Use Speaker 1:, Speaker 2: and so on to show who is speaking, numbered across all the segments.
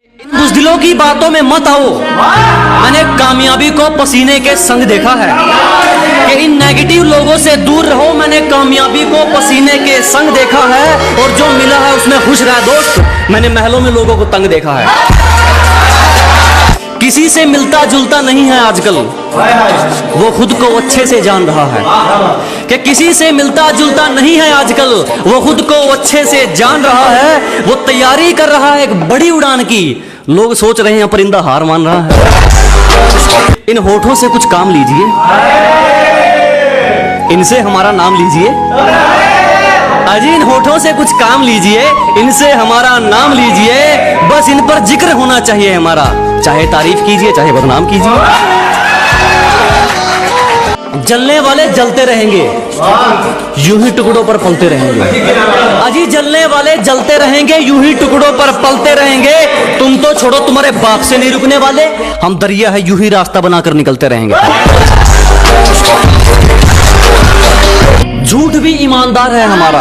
Speaker 1: बुज़दिलों की बातों में मत आओ। मैंने कामयाबी को पसीने के संग देखा है कि इन नेगेटिव लोगों से दूर रहो। मैंने कामयाबी को पसीने के संग देखा है और जो मिला है उसमें खुश रहा दोस्त। मैंने महलों में लोगों को तंग देखा है। किसी से मिलता जुलता नहीं है आजकल, वो खुद को अच्छे से जान रहा है कि किसी से मिलता जुलता नहीं है आजकल, वो खुद को अच्छे से जान रहा है। वो तैयारी कर रहा है एक बड़ी उड़ान की। लोग सोच रहे हैं परिंदा हार मान रहा है। इन होठों से कुछ काम लीजिए, इनसे हमारा नाम लीजिए। अजी इन होठों से कुछ काम लीजिए, इनसे हमारा नाम लीजिए। बस इन पर जिक्र होना चाहिए हमारा, चाहे तारीफ कीजिए चाहे बदनाम कीजिए। जलने वाले जलते रहेंगे, यूं ही टुकड़ों पर पलते रहेंगे। अजी जलने वाले जलते रहेंगे, यूं ही टुकड़ों पर पलते रहेंगे। तुम तो छोड़ो, तुम्हारे बाप से नहीं रुकने वाले। हम दरिया है, यूं ही रास्ता बनाकर निकलते रहेंगे। झूठ भी ईमानदार है हमारा,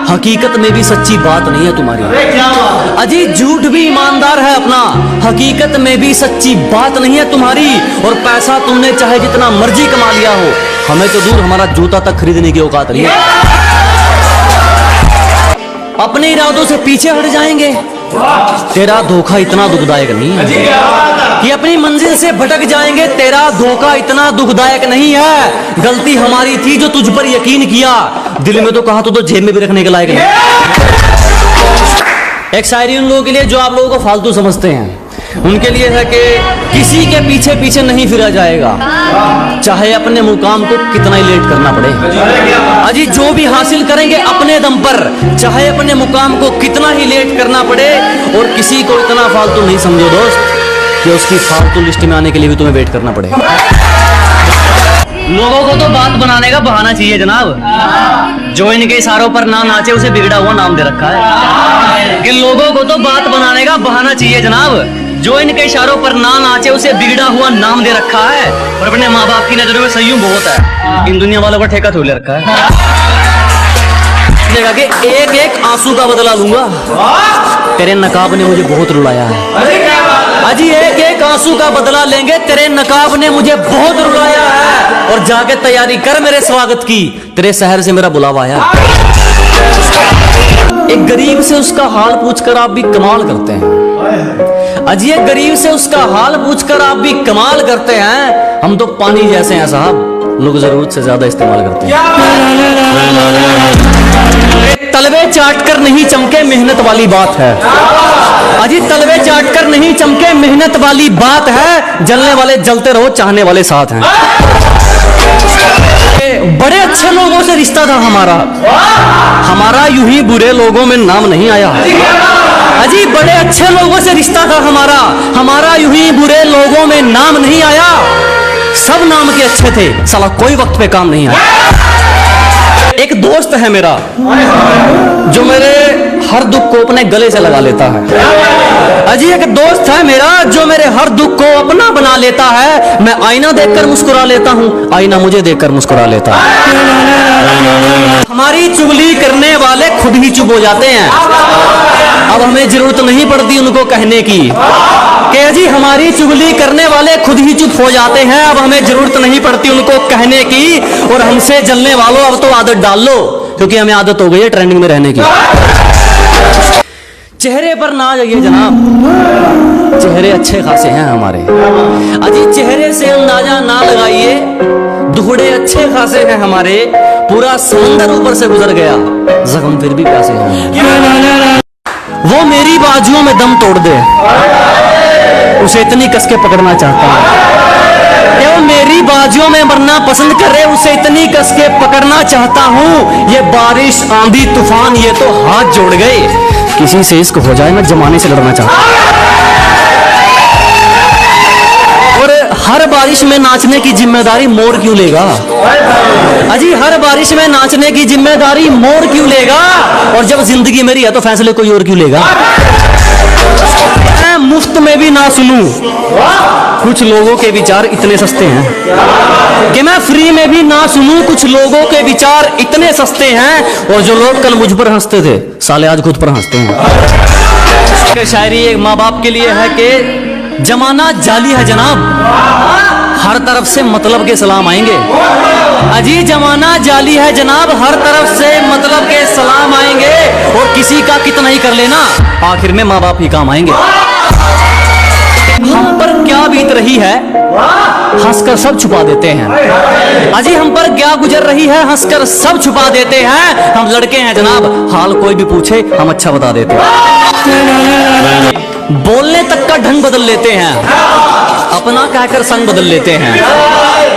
Speaker 1: हकीकत में भी सच्ची बात नहीं है तुम्हारी। अजी झूठ भी ईमानदार है अपना, हकीकत में भी सच्ची बात नहीं है तुम्हारी। और पैसा तुमने चाहे जितना मर्जी कमा लिया हो, हमें तो दूर हमारा जूता तक खरीदने की औकात नहीं है। अपने इरादों से पीछे हट जाएंगे। तेरा धोखा इतना दुखदायक नहीं है कि अपनी मंजिल से भटक जाएंगे। तेरा धोखा इतना दुखदायक नहीं है। गलती हमारी थी जो तुझ पर यकीन किया। दिल में तो कहा तो जेब में भी रखने के लायक नहीं। एक शायरी उन लोगों के लिए जो आप लोगों को फालतू समझते हैं, उनके लिए है कि किसी के पीछे पीछे नहीं फिरा जाएगा, चाहे अपने मुकाम को कितना ही लेट करना पड़े। अजी जो भी हासिल करेंगे अपने दम पर, चाहे अपने मुकाम को कितना ही लेट करना पड़े। और किसी को इतना फालतू नहीं समझो दोस्त कि उसकी फालतू लिस्ट में आने के लिए भी तुम्हें वेट करना पड़े। लोगों को तो बात बनाने का बहाना चाहिए जनाब। जो इनके इशारों पर ना नाचे उसे बिगड़ा हुआ नाम दे रखा है। कि लोगों को तो बात बनाने का बहाना चाहिए जनाब। जो इनके इशारों पर ना नाचे उसे बिगड़ा हुआ नाम दे रखा है। और अपने माँ बाप की नजरों में संयम बहुत है। इन दुनिया वालों का ठेका थोड़ ले रखा है कि एक एक आंसू का बदला लूंगा। तेरे नकाब ने मुझे बहुत रुलाया है। अजी एक एक आंसू का बदला लेंगे, तेरे नकाब ने मुझे बहुत रुलाया है। और जाके तैयारी कर मेरे स्वागत की, तेरे शहर से मेरा बुलावा आया। एक गरीब से उसका हाल पूछकर आप भी कमाल करते हैं। अजी एक गरीब से उसका हाल पूछकर आप भी कमाल करते हैं। हम तो पानी जैसे हैं साहब, लोग जरूरत से ज्यादा इस्तेमाल करते हैं। तलवे चाट कर नहीं चमके मेहनत वाली बात है। अजी तलवे चाट कर नहीं चमके मेहनत वाली बात है। जलने वाले जलते रहो, चाहने वाले साथ हैं। बड़े अच्छे लोगों से रिश्ता था हमारा यूं ही बुरे लोगों में नाम नहीं आया। अजी बड़े अच्छे लोगों से रिश्ता था हमारा यूं ही बुरे लोगों में नाम नहीं आया। सब नाम के अच्छे थे, साला कोई वक्त पे काम नहीं आया। एक दोस्त है मेरा जो मेरे हर दुख को अपने गले से लगा लेता है। अजी एक दोस्त है मेरा जो मेरे हर दुख को अपना बना लेता है। मैं आईना देखकर मुस्कुरा लेता हूँ, आईना मुझे देखकर मुस्कुरा लेता है। हमारी चुगली करने वाले खुद ही चुप हो जाते हैं। अब हमें जरूरत नहीं पड़ती उनको कहने की कि जी हमारी चुगली करने वाले खुद ही चुप हो जाते हैं। अब हमें जरूरत नहीं पड़ती उनको कहने की। और हमसे जलने वालों अब तो आदत डाल लो, क्योंकि हमें आदत हो गई है ट्रेंडिंग में रहने की। चेहरे पर ना जाइए जनाब, चेहरे अच्छे खासे हैं हमारे। अजी चेहरे से अंदाजा ना लगाइए, दुहड़े अच्छे खासे हैं हमारे। पूरा समंदर ऊपर से गुजर गया, जख्म फिर भी प्यासे हैं। वो मेरी बाजुओं में दम तोड़ दे, उसे इतनी कस के पकड़ना चाहता हूँ। वो मेरी बाजुओं में मरना पसंद करे, उसे इतनी कस के पकड़ना चाहता हूँ। ये बारिश आंधी तूफान ये तो हाथ जोड़ गए, किसी से इश्क हो जाए मैं जमाने से लड़ना चाहता हूँ। और हर बारिश में नाचने की जिम्मेदारी मोर क्यों लेगा? अजी हर बारिश में नाचने की जिम्मेदारी मोर क्यों लेगा? और जब जिंदगी मेरी है तो फैसले कोई और क्यों लेगा? मैं मुफ्त में भी ना सुनूं, कुछ लोगों के विचार इतने सस्ते हैं कि मैं फ्री में भी ना सुनूं। कुछ लोगों के विचार इतने सस्ते हैं। और जो लोग कल मुझ पर हंसते थे, साले आज खुद पर हंसते हैं। शायरी एक माँ बाप के लिए है कि जमाना जाली है जनाब, हर तरफ से मतलब के सलाम आएंगे। अजी जमाना जाली है जनाब, हर तरफ से मतलब के सलाम आएंगे, और किसी का कितना ही कर लेना, आखिर में माँ बाप ही काम आएंगे। हम पर क्या बीत रही है, हंसकर सब छुपा देते हैं। अजी हम पर क्या गुजर रही है, हंसकर सब छुपा देते हैं। हम लड़के हैं जनाब, हाल कोई भी पूछे हम अच्छा बता देते हैं। बोलने तक का ढंग बदल लेते हैं, अपना कहकर संग बदल लेते हैं।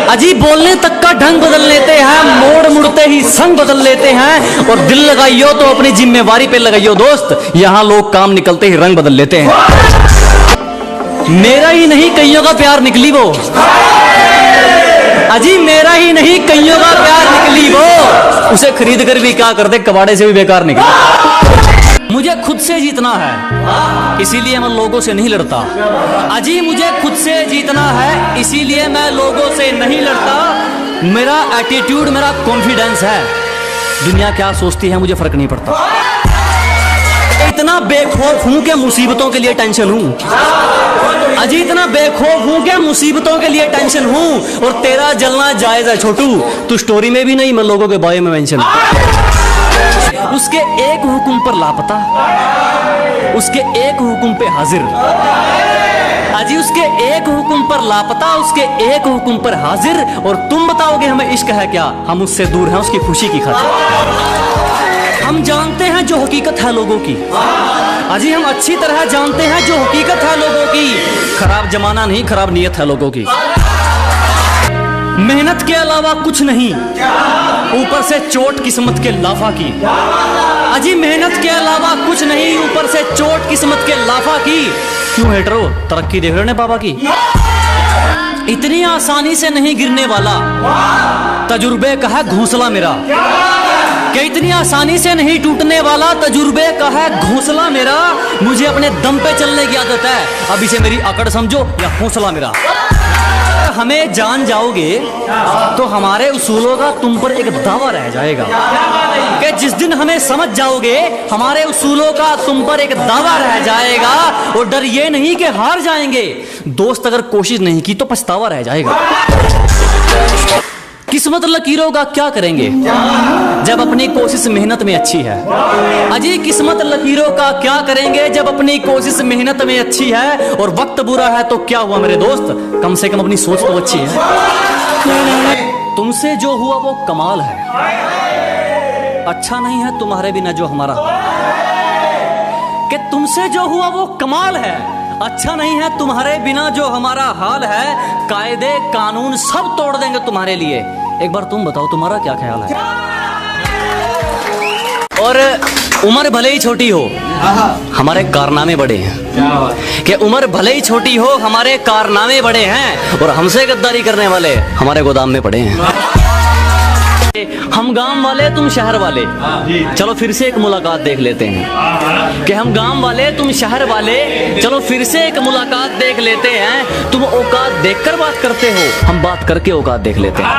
Speaker 1: अजी बोलने तक का ढंग बदल लेते हैं, मोड़ मुड़ते ही संग बदल लेते हैं। और दिल लगाइयो तो अपनी जिम्मेवारी पे लगाइयो दोस्त, यहाँ लोग काम निकलते ही रंग बदल लेते हैं। मेरा ही नहीं कईयों का प्यार निकली वो, अजी मेरा ही नहीं कईयों का प्यार निकली वो, उसे खरीद कर भी क्या करते, कबाड़े से भी बेकार निकली। मुझे खुद से जीतना है, इसीलिए मैं लोगों से नहीं लड़ता। अजी मुझे खुद से जीतना है, इसीलिए मैं लोगों से नहीं लड़ता। मेरा एटीट्यूड, मेरा कॉन्फिडेंस है, दुनिया क्या सोचती है मुझे फर्क नहीं पड़ता। इतना बेखौफ हूं कि मुसीबतों के लिए टेंशन हूं। अजी इतना बेखौफ हूं कि मुसीबतों के लिए टेंशन हूं। और तेरा जलना जायज है छोटू, तू स्टोरी में भी नहीं, मैं लोगों के बारे में मेंशन। उसके एक हुक्म पर लापता, उसके एक हुक्म पे हाजिर। अजी उसके एक हुक्म पर लापता, उसके एक हुक्म पर हाजिर। और तुम बताओगे हमें इश्क है क्या, हम उससे दूर हैं उसकी खुशी की खातिर। हम जानते हैं जो हकीकत है लोगों की, अजी हम अच्छी तरह जानते हैं जो हकीकत है लोगों की। खराब जमाना नहीं, खराब नीयत है लोगों की। मेहनत के अलावा कुछ नहीं, ऊपर से चोट किस्मत के लाफा की। अजी मेहनत के अलावा कुछ नहीं, ऊपर से चोट किस्मत के लाफा की। क्यों हेटरो, तरक्की देख रहे हो बाबा की। इतनी आसानी से नहीं गिरने वाला, तजुर्बे का है घोंसला मेरा। कि इतनी आसानी से नहीं टूटने वाला, तजुर्बे का है घोंसला मेरा। मुझे अपने दम पे चलने की आदत है, अब इसे मेरी अकड़ समझो या हौसला मेरा। हमें जान जाओगे तो हमारे उसूलों का तुम पर एक दावा रह जाएगा। कि जिस दिन हमें समझ जाओगे, हमारे उसूलों का तुम पर एक दावा रह जाएगा। और डर ये नहीं कि हार जाएंगे, दोस्त अगर कोशिश नहीं की तो पछतावा रह जाएगा। किस्मत लकीरों का क्या करेंगे जब अपनी कोशिश मेहनत में अच्छी है। अजी किस्मत लकीरों का क्या करेंगे जब अपनी कोशिश मेहनत में अच्छी है। और वक्त बुरा है तो क्या हुआ मेरे दोस्त, कम से कम अपनी सोच तो अच्छी है। तुमसे जो हुआ वो कमाल है, अच्छा नहीं है तुम्हारे बिना जो हमारा। कि तुमसे जो हुआ वो कमाल है, अच्छा नहीं है तुम्हारे बिना जो हमारा हाल है। कायदे कानून सब तोड़ देंगे तुम्हारे लिए, एक बार तुम बताओ तुम्हारा क्या ख्याल है। और उम्र भले ही छोटी हो, हमारे कारनामे बड़े हैं। कि उम्र भले ही छोटी हो, हमारे कारनामे बड़े हैं। और हमसे गद्दारी करने वाले हमारे गोदाम में पड़े हैं। हम गांव वाले तुम शहर वाले, चलो फिर से एक मुलाकात देख लेते हैं। कि हम गांव वाले तुम शहर वाले, चलो फिर से एक मुलाकात देख लेते हैं। तुम औकात देखकर बात करते हो, हम बात करके औकात देख लेते हैं।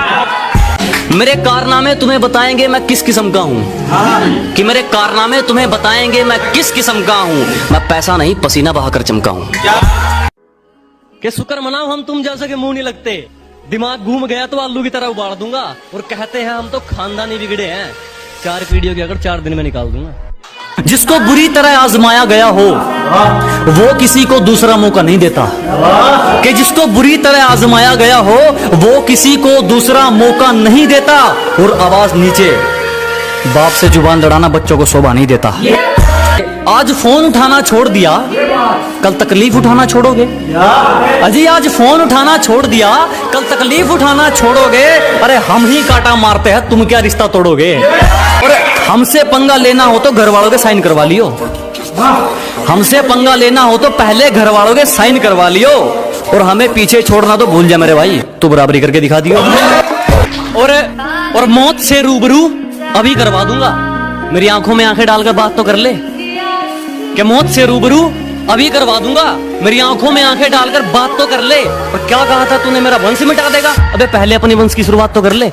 Speaker 1: मेरे कारनामे तुम्हें बताएंगे मैं किस किस्म का हूँ। कि मेरे कारनामे तुम्हें बताएंगे मैं किस किस्म का हूँ। मैं पैसा नहीं पसीना बहाकर चमका हूँ। कि शुक्र मनाओ हम तुम जैसे के मुंह नहीं लगते, दिमाग घूम गया तो आलू की तरह उबाल दूंगा। और कहते हैं हम तो खानदानी बिगड़े हैं, 4 पीढ़ियों की अगर 4 दिन में निकाल दूंगा। जिसको बुरी तरह आजमाया गया हो वो किसी को दूसरा मौका नहीं देता। कि जिसको बुरी तरह आजमाया गया हो वो किसी को दूसरा मौका नहीं देता। और आवाज नीचे, बाप से जुबान लड़ाना बच्चों को शोभा नहीं देता। आज फोन उठाना छोड़ दिया, कल तकलीफ उठाना छोड़ोगे। अजी आज फोन उठाना छोड़ दिया, कल तकलीफ उठाना छोड़ोगे। अरे हम ही कांटा मारते हैं, तुम क्या रिश्ता तोड़ोगे। और हमसे पंगा लेना हो तो घर वालों के साइन करवा लियो। हमसे पंगा लेना हो तो पहले घर वालों के साइन करवा लियो। और हमें पीछे छोड़ना तो भूल जा मेरे भाई, तू बराबरी करके दिखा दियो। और मौत से रूबरू अभी करवा दूंगा, मेरी आंखों में आंखें डालकर बात तो कर ले। कि मौत से रूबरू अभी करवा दूंगा, मेरी आंखों में आंखें डालकर बात तो कर ले। और क्या कहा था तूने, मेरा वंश मिटा देगा। अबे पहले अपनी वंश की शुरुआत तो कर ले।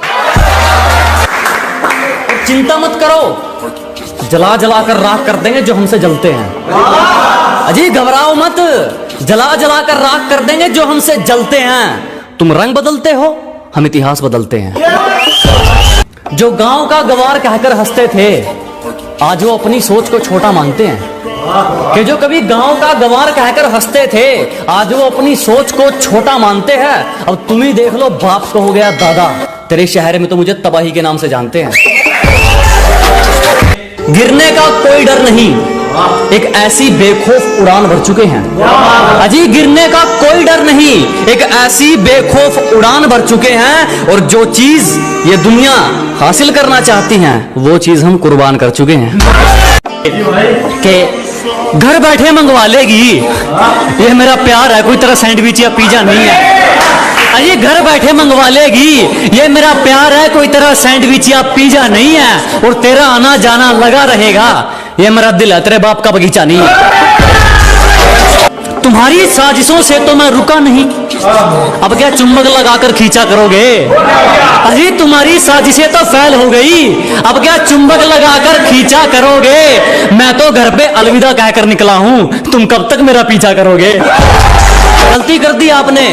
Speaker 1: चिंता मत करो, जला जला कर राख कर देंगे जो हमसे जलते हैं। अजी घबराओ मत, जला जला कर राख कर देंगे जो हमसे जलते हैं। तुम रंग बदलते हो, हम इतिहास बदलते हैं। जो गांव का गवार कहकर हंसते थे, आज वो अपनी सोच को छोटा मानते हैं। कि जो कभी गांव का गवार कहकर हंसते थे, आज वो अपनी सोच को छोटा मानते हैं। अब तुम ही देख लो, बाप को हो गया दादा। तेरे शहर में तो मुझे तबाही के नाम से जानते हैं। गिरने का कोई डर नहीं, एक ऐसी बेखौफ उड़ान भर चुके हैं। अजी गिरने का कोई डर नहीं, एक ऐसी बेखौफ उड़ान भर चुके हैं। और जो चीज ये दुनिया हासिल करना चाहती है, वो चीज हम कुर्बान कर चुके हैं। कि घर बैठे मंगवा लेगी, ये मेरा प्यार है, कोई तरह सैंडविच या पिज्जा नहीं है। अरे घर बैठे मंगवा लेगी, ये मेरा प्यार है, कोई तरह सैंडविच या पिज्जा नहीं है। और तेरा आना जाना लगा रहेगा, ये मेरा दिल है, तेरे बाप का बगीचा नहीं है। तुम्हारी साजिशों से तो मैं रुका नहीं, अब क्या चुंबक लगाकर खींचा करोगे? अरे तुम्हारी साजिशें तो फैल हो गई, अब क्या चुंबक लगाकर खींचा करोगे? मैं तो घर पे अलविदा कहकर निकला हूं, तुम कब तक मेरा पीछा करोगे? गलती कर दी आपने,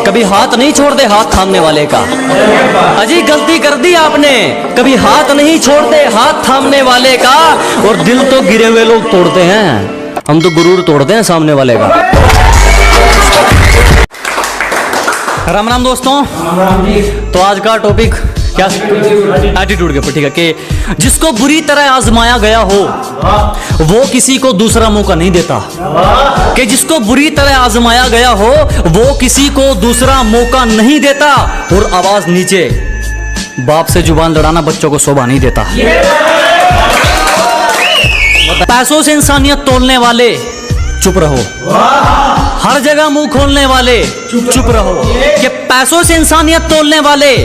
Speaker 1: कभी हाथ नहीं छोड़ते हाथ थामने वाले का। अजी गलती कर दी आपने, कभी हाथ नहीं छोड़ते हाथ थामने वाले का। और दिल तो गिरे हुए लोग तोड़ते हैं, हम तो गुरूर तोड़ते हैं सामने वाले का। राम राम दोस्तों। तो आज का टॉपिक क्या? एटीट्यूड के ऊपर, ठीक है। कि जिसको बुरी तरह आजमाया गया हो, वो किसी को दूसरा मौका नहीं देता। कि जिसको बुरी तरह आजमाया गया हो, वो किसी को दूसरा मौका नहीं देता। और आवाज नीचे, बाप से जुबान लड़ाना बच्चों को शोभा नहीं देता। पैसों से इंसानियत तोलने वाले चुप रहो, हर जगह मुंह खोलने वाले चुप रहो। कि पैसों से इंसानियत तोलने वाले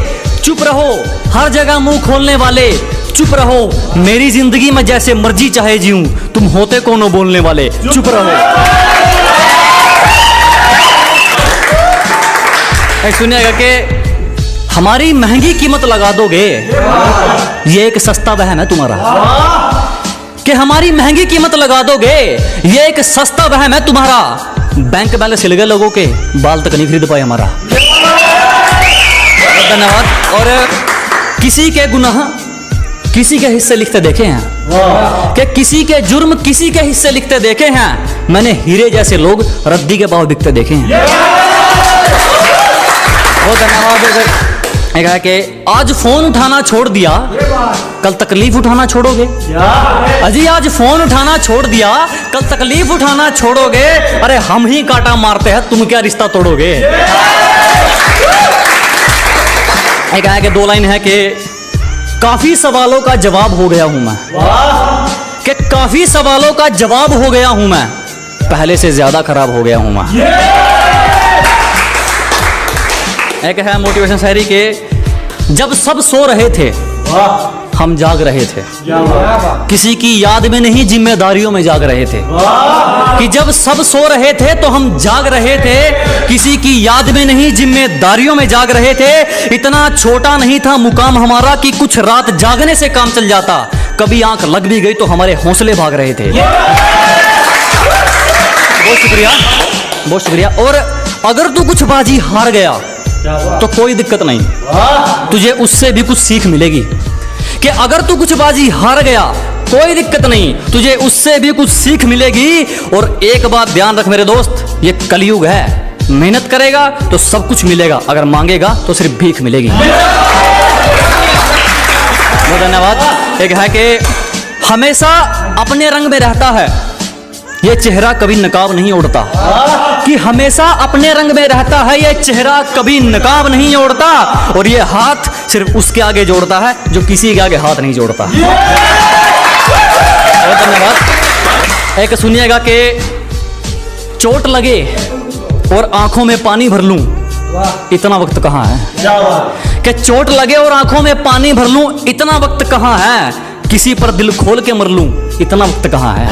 Speaker 1: चुप रहो, हर जगह मुंह खोलने वाले चुप रहो। मेरी जिंदगी में जैसे मर्जी चाहे जीऊं, तुम होते कौन बोलने वाले चुप रहो। सुनिएगा कि हमारी महंगी कीमत लगा दोगे, ये एक सस्ता वहम है तुम्हारा। कि हमारी महंगी कीमत लगा दोगे, ये एक सस्ता वहम है तुम्हारा। बैंक बैलेंस हिल गए लोगों के, बाल तक नहीं खरीद पाए हमारा। धन्यवाद। और किसी के गुनाह किसी के हिस्से लिखते देखे हैं, कि किसी के जुर्म किसी के हिस्से लिखते देखे हैं। मैंने हीरे जैसे लोग रद्दी के भाव बिकते देखे हैं। बहुत धन्यवाद। है कि आज फोन उठाना छोड़ दिया, कल तकलीफ उठाना छोड़ोगे? अजी आज फोन उठाना छोड़ दिया, कल तकलीफ उठाना छोड़ोगे? अरे हम ही कांटा मारते हैं, तुम क्या रिश्ता तोड़ोगे? एक है कि दो लाइन है कि काफी सवालों का जवाब हो गया हूं मैं। कि काफी सवालों का जवाब हो गया हूं मैं, पहले से ज्यादा खराब हो गया हूं मैं। एक है मोटिवेशन शायरी के, जब सब सो रहे थे हम जाग रहे थे, किसी की याद में नहीं जिम्मेदारियों में जाग रहे थे। कि जब सब सो रहे थे तो हम जाग रहे थे, किसी की याद में नहीं जिम्मेदारियों में जाग रहे थे। इतना छोटा नहीं था मुकाम हमारा कि कुछ रात जागने से काम चल जाता। कभी आंख लग भी गई तो हमारे हौसले भाग रहे थे। बहुत शुक्रिया, बहुत शुक्रिया। और अगर तू कुछ बाजी हार गया तो कोई दिक्कत नहीं, तुझे उससे भी कुछ सीख मिलेगी। कि अगर तू कुछ बाजी हार गया कोई दिक्कत नहीं, तुझे उससे भी कुछ सीख मिलेगी। और एक बात ध्यान रख मेरे दोस्त, ये कलयुग है, मेहनत करेगा तो सब कुछ मिलेगा, अगर मांगेगा तो सिर्फ भीख मिलेगी। बहुत धन्यवाद। एक है कि हमेशा अपने रंग में रहता है, ये चेहरा कभी नकाब नहीं ओढ़ता। कि हमेशा अपने रंग में रहता है, ये चेहरा कभी नकाब नहीं ओढ़ता। और ये हाथ सिर्फ उसके आगे जोड़ता है जो किसी के आगे हाथ नहीं जोड़ता। बहुत धन्यवाद। एक सुनिएगा कि चोट लगे और आंखों में पानी भर लूं, इतना वक्त कहाँ है? कि चोट लगे और आंखों में पानी भर लूं, इतना वक्त कहाँ है? किसी पर दिल खोल के मर लूं, इतना वक्त कहाँ है?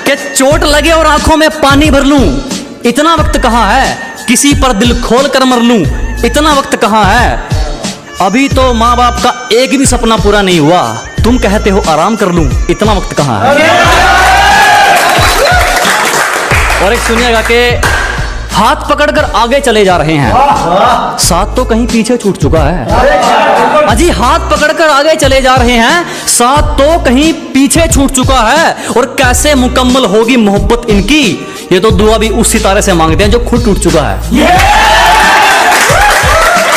Speaker 1: कि चोट लगे और आंखों में पानी भर लूं, इतना वक्त कहाँ है? किसी पर दिल खोल कर मर लूं, इतना वक्त कहाँ है? अभी तो माँ बाप का एक भी सपना पूरा नहीं हुआ, तुम कहते हो आराम कर लूं, इतना वक्त कहाँ है। और एक सुनिएगा कि हाथ पकड़कर आगे चले जा रहे हैं, साथ तो कहीं पीछे छूट चुका है। अजी हाथ पकड़कर आगे चले जा रहे हैं, साथ तो कहीं पीछे छूट चुका है। और कैसे मुकम्मल होगी मोहब्बत इनकी, ये तो दुआ भी उस सितारे से मांगते हैं जो खुद टूट चुका है।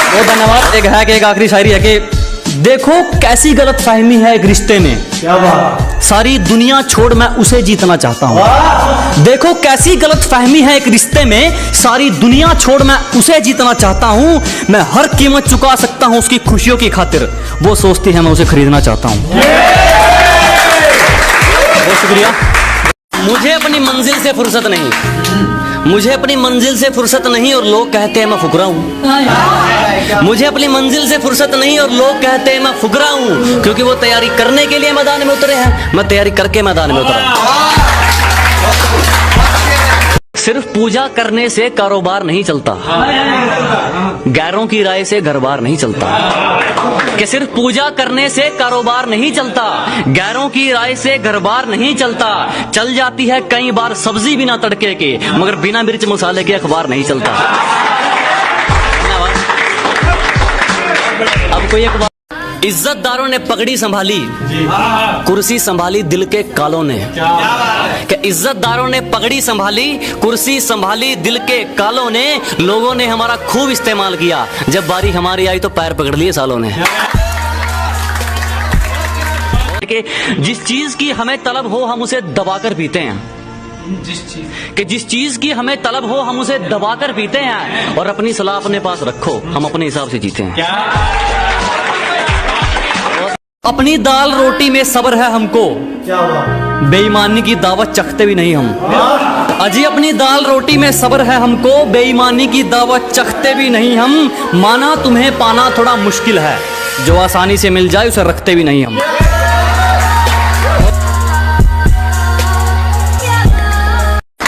Speaker 1: बहुत धन्यवाद। एक है कि एक आखिरी शायरी है कि देखो कैसी गलत फहमी है एक रिश्ते में, क्या बात, सारी दुनिया छोड़ मैं उसे जीतना चाहता हूँ। देखो कैसी गलत फहमी है एक रिश्ते में, सारी दुनिया छोड़ मैं उसे जीतना चाहता हूँ। मैं हर कीमत चुका सकता हूँ उसकी खुशियों की खातिर, वो सोचती है मैं उसे खरीदना चाहता हूँ। बहुत शुक्रिया। मुझे अपनी मंजिल से फुर्सत नहीं, मुझे अपनी मंजिल से फुर्सत नहीं और लोग कहते हैं मैं फुकरा हूँ। मुझे अपनी मंजिल से फुर्सत नहीं और लोग कहते हैं मैं फुकरा हूँ, क्योंकि वो तैयारी करने के लिए मैदान में उतरे हैं, मैं तैयारी करके मैदान में उतरा। सिर्फ पूजा करने से कारोबार नहीं चलता, गैरों की राय से घर बार नहीं चलता। कि सिर्फ पूजा करने से कारोबार नहीं चलता, गैरों की राय से घर बार नहीं चलता। चल जाती है कई बार सब्जी बिना तड़के के, मगर बिना मिर्च मसाले के अखबार नहीं चलता। अब कोई अखबार। इज्जतदारों ने पगड़ी संभाली, कुर्सी संभाली दिल के कालों ने। कि इज्जतदारों ने पगड़ी संभाली, कुर्सी संभाली दिल के कालों ने। लोगों ने हमारा खूब इस्तेमाल किया, जब बारी हमारी आई तो पैर पकड़ लिए सालों ने। कि जिस चीज की हमें तलब हो हम उसे दबाकर पीते हैं, जिस चीज की हमें तलब हो हम उसे दबाकर पीते हैं। और अपनी सलाह अपने पास रखो, हम अपने हिसाब से जीते हैं। अपनी दाल रोटी में सब्र है हमको, बेईमानी की दावत चखते भी नहीं हम। अजी अपनी दाल रोटी में सब्र है हमको, बेईमानी की दावत चखते भी नहीं हम। माना तुम्हें पाना थोड़ा मुश्किल है, जो आसानी से मिल जाए उसे रखते भी नहीं हम।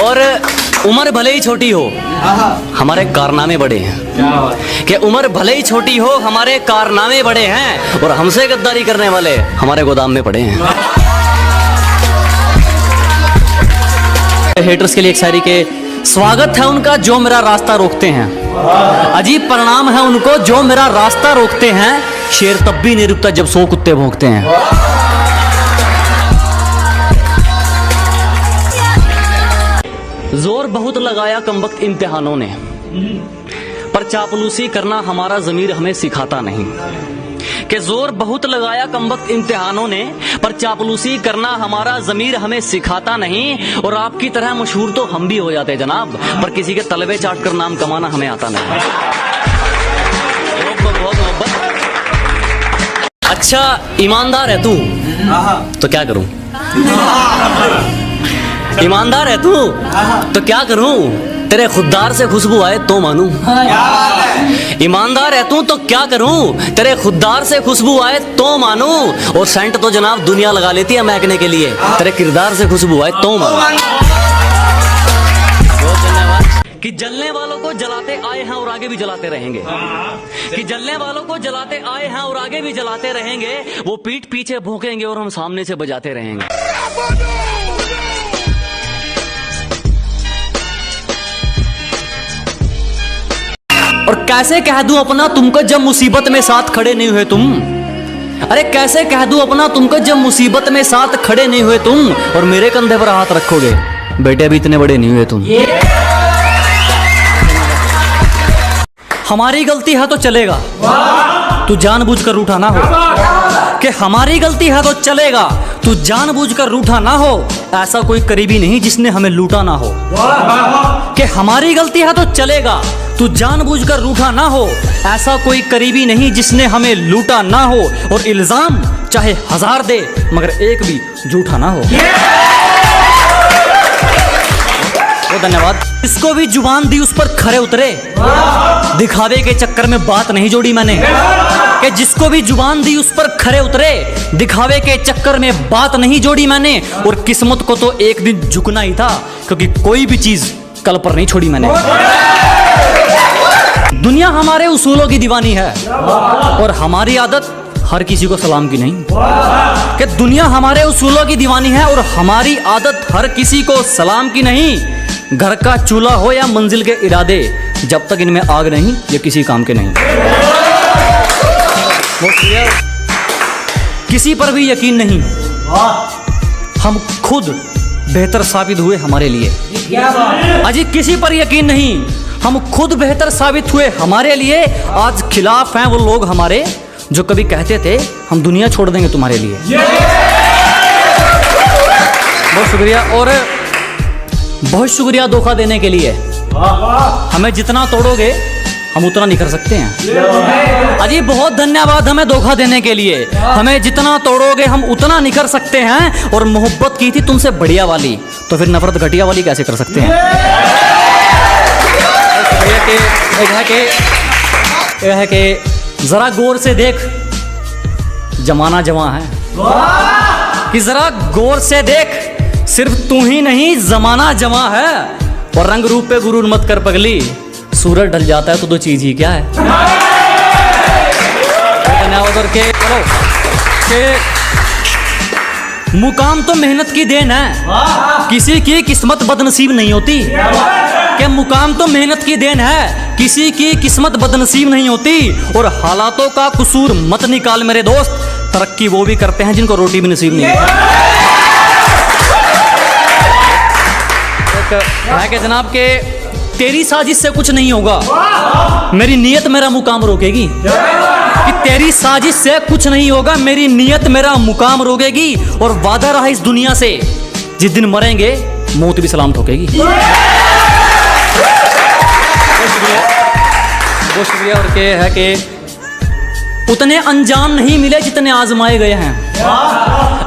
Speaker 1: और उम्र भले ही छोटी हो हमारे कारनामे बड़े हैं। कि उम्र भले ही छोटी हो हमारे कारनामे बड़े हैं, और हमसे गद्दारी करने वाले हमारे गोदाम में पड़े हैं। हेटर्स के लिए एक शायरी के स्वागत है उनका जो मेरा रास्ता रोकते हैं, अजीब परिणाम है उनको जो मेरा रास्ता रोकते हैं। शेर तब भी नहीं रुकता जब 100 कुत्ते भौंकते हैं। जोर बहुत लगाया कमबख्त इम्तिहानों ने, पर चापलूसी करना हमारा ज़मीर हमें सिखाता नहीं। कि जोर बहुत लगाया कमबख्त इम्तिहानों ने, पर चापलूसी करना हमारा ज़मीर हमें सिखाता नहीं। और आपकी तरह मशहूर तो हम भी हो जाते जनाब, पर किसी के तलबे चाट कर नाम कमाना हमें आता नहीं। बहुत मोहब्बत। अच्छा ईमानदार है तू तो क्या करूं, ईमानदार है तू तो क्या करूं, तेरे खुददार से खुशबू आए तो मानूं। ईमानदार है तू तो क्या करूं, तेरे खुददार से खुशबू आए तो मानूं। और सेंट तो जनाब दुनिया लगा लेती है महकने के लिए, तेरे किरदार से खुशबू आए तो मानूं। कि जलने वालों को जलाते आए हैं और आगे भी जलाते रहेंगे, कि जलने वालों को जलाते आए हैं और आगे भी जलाते रहेंगे। वो पीठ पीछे भौंकेंगे और हम सामने से बजाते रहेंगे। और कैसे कह दूं अपना तुमको जब मुसीबत में साथ खड़े नहीं हुए तुम। अरे कैसे कह दूं अपना तुमको जब मुसीबत में साथ खड़े नहीं हुए तुम। और मेरे कंधे पर हाथ रखोगे बेटे अभी इतने बड़े नहीं हुए तुम। हमारी गलती है तो चलेगा, तू जानबूझकर रूठा ना हो। कि हमारी गलती है तो चलेगा, तू जानबूझकर रूठा ना हो। ऐसा कोई करीबी नहीं जिसने हमें लूटा ना हो। कि हमारी गलती है तो चलेगा, तू जानबूझकर रूठा ना हो। ऐसा कोई करीबी नहीं जिसने हमें लूटा ना हो। और इल्जाम चाहे 1000 दे मगर एक भी झूठा ना हो। धन्यवाद। इसको भी जुबान दी उस पर खरे उतरे, दिखावे के चक्कर में बात नहीं जोड़ी मैंने। कि जिसको भी जुबान दी उस पर खरे उतरे, दिखावे के चक्कर में बात नहीं जोड़ी मैंने। और किस्मत को तो एक दिन झुकना ही था, क्योंकि कोई भी चीज कल पर नहीं छोड़ी मैंने। दुनिया हमारे उसूलों की दीवानी है और हमारी आदत हर किसी को सलाम की नहीं, कि दुनिया हमारे उसूलों की दीवानी है और हमारी आदत हर किसी को सलाम की नहीं। घर का चूल्हा हो या मंजिल के इरादे, जब तक इनमें आग नहीं ये किसी काम के नहीं। किसी पर भी यकीन नहीं, हम खुद बेहतर साबित हुए हमारे लिए। अजी किसी पर यकीन नहीं, हम खुद बेहतर साबित हुए हमारे लिए। आज खिलाफ हैं वो लोग हमारे जो कभी कहते थे हम दुनिया छोड़ देंगे तुम्हारे लिए। बहुत शुक्रिया, और बहुत शुक्रिया धोखा देने के लिए। हमें जितना तोड़ोगे हम उतना नहीं कर सकते हैं। अजी बहुत धन्यवाद हमें धोखा देने के लिए। हमें जितना तोड़ोगे हम उतना नहीं कर सकते हैं। और मोहब्बत की थी तुमसे बढ़िया वाली, तो फिर नफरत घटिया वाली कैसे कर सकते हैं। यह है कि जरा गौर से देख, जमाना जवां है। कि जरा गौर से देख, सिर्फ तू ही नहीं जमाना जवां है। और रंग रूप पे गुरूर मत कर पगली, सूरज ढल जाता है तो दो चीज ही क्या है। मुकाम तो मेहनत की देन है, किसी की किस्मत बदनसीब नहीं होती। कि मुकाम तो मेहनत की देन है, किसी की किस्मत बदनसीब नहीं होती। और हालातों का कसूर मत निकाल मेरे दोस्त, तरक्की वो भी करते हैं जिनको रोटी भी नसीब नहीं होती। है कि जनाब के तेरी साजिश से कुछ नहीं होगा, मेरी नीयत मेरा मुकाम रोकेगी। कि तेरी साजिश से कुछ नहीं होगा, मेरी नीयत मेरा मुकाम रोकेगी। और वादा रहा इस दुनिया से, जिस दिन मरेंगे मौत भी सलाम ठोकेगी। बहुत शुक्रिया। और के है कि उतने अंजाम नहीं मिले जितने आजमाए गए हैं।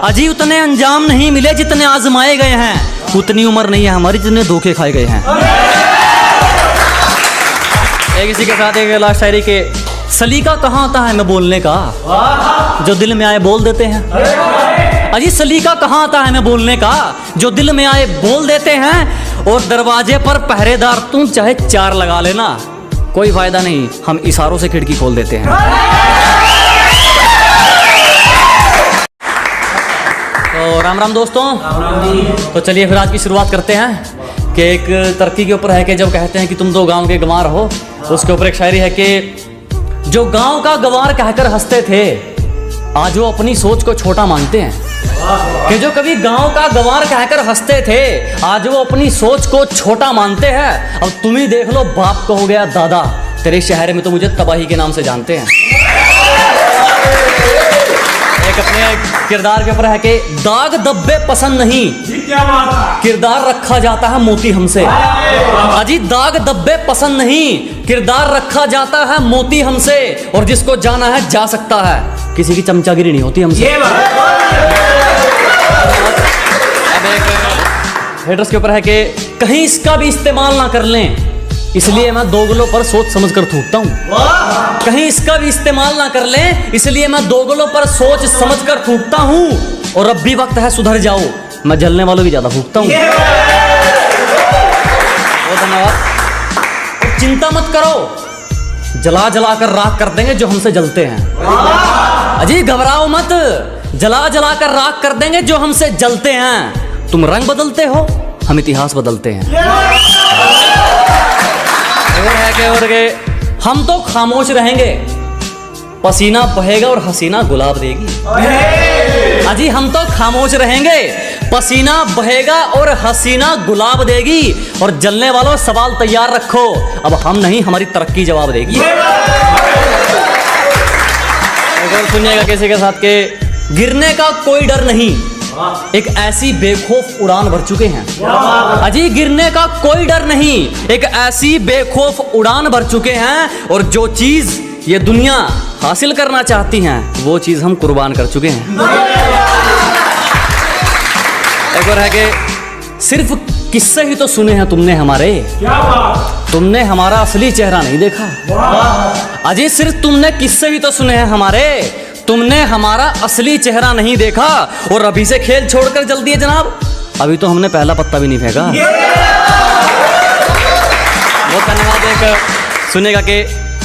Speaker 1: अजी उतने अंजाम नहीं मिले जितने आजमाए गए हैं। उतनी उम्र नहीं है हमारी जितने धोखे खाए गए हैं। एक इसी के साथ एक लास्ट शायरी के, सलीका कहाँ आता है मैं बोलने का, जो दिल में आए बोल देते हैं। अजी सलीका कहाँ आता है मैं बोलने का, जो दिल में आए बोल देते हैं। और दरवाजे पर पहरेदार तुम चाहे 4 लगा लेना, कोई फायदा नहीं, हम इशारों से खिड़की खोल देते हैं। तो राम राम दोस्तों। तो चलिए फिर आज की शुरुआत करते हैं। कि एक तरक्की के ऊपर है कि जब कहते हैं कि तुम तो गांव के गंवार हो, उसके ऊपर एक शायरी है कि जो गांव का गंवार कहकर हंसते थे, आज वो अपनी सोच को छोटा मानते हैं। कि जो कभी गांव का गंवार कहकर हंसते थे, आज वो अपनी सोच को छोटा मानते हैं। अब तुम ही देख लो, बाप को हो गया दादा, तेरे शहर में तो मुझे तबाही के नाम से जानते हैं। एक अपने किरदार के ऊपर है कि दाग धब्बे पसंद नहीं, किरदार रखा जाता है मोती हमसे। अजी दाग धब्बे पसंद नहीं, किरदार रखा जाता है मोती हमसे। और जिसको जाना है जा सकता है, किसी की चमचागिरी नहीं होती हमसे। अब एक हेटर्स के ऊपर है कि कहीं इसका भी इस्तेमाल ना कर लें, इसलिए मैं दोगलों पर सोच समझ कर थूकता हूँ। कहीं इसका भी इस्तेमाल ना कर लें, इसलिए मैं दोगलों पर सोच समझ कर थूकता हूँ। और अब भी वक्त है सुधर जाओ, मैं जलने वालों की ज्यादा फूकता हूँ। बहुत धन्यवाद। चिंता मत करो, जला जला कर राख कर देंगे जो हमसे जलते हैं। अजी घबराओ मत, जला जला कर राख कर देंगे जो हमसे जलते हैं। तुम रंग बदलते हो, हम इतिहास बदलते हैं। और हम तो खामोश रहेंगे, पसीना बहेगा और हसीना गुलाब देगी। अजी हम तो खामोश रहेंगे, पसीना बहेगा और हसीना गुलाब देगी। और जलने वालों सवाल तैयार रखो, अब हम नहीं हमारी तरक्की जवाब देगी। और सुनिएगा किसी के साथ के, गिरने का कोई डर नहीं, एक ऐसी बेखौफ उड़ान भर चुके हैं। अजी गिरने का कोई डर नहीं, एक ऐसी बेखौफ उड़ान भर चुके हैं। और जो चीज ये दुनिया हासिल करना चाहती हैं, वो चीज हम कुर्बान कर चुके हैं। एक और है कि सिर्फ किस्से ही तो सुने हैं तुमने हमारे, तुमने हमारा असली चेहरा नहीं देखा। अजी सिर्फ तुमने किस्से ही तो सुने हैं हमारे, तुमने हमारा असली चेहरा नहीं देखा। और अभी से खेल छोड़कर जल्दी है जनाब, अभी तो हमने पहला पत्ता भी नहीं फेंका। बहुत धन्यवाद। एक सुनेगा कि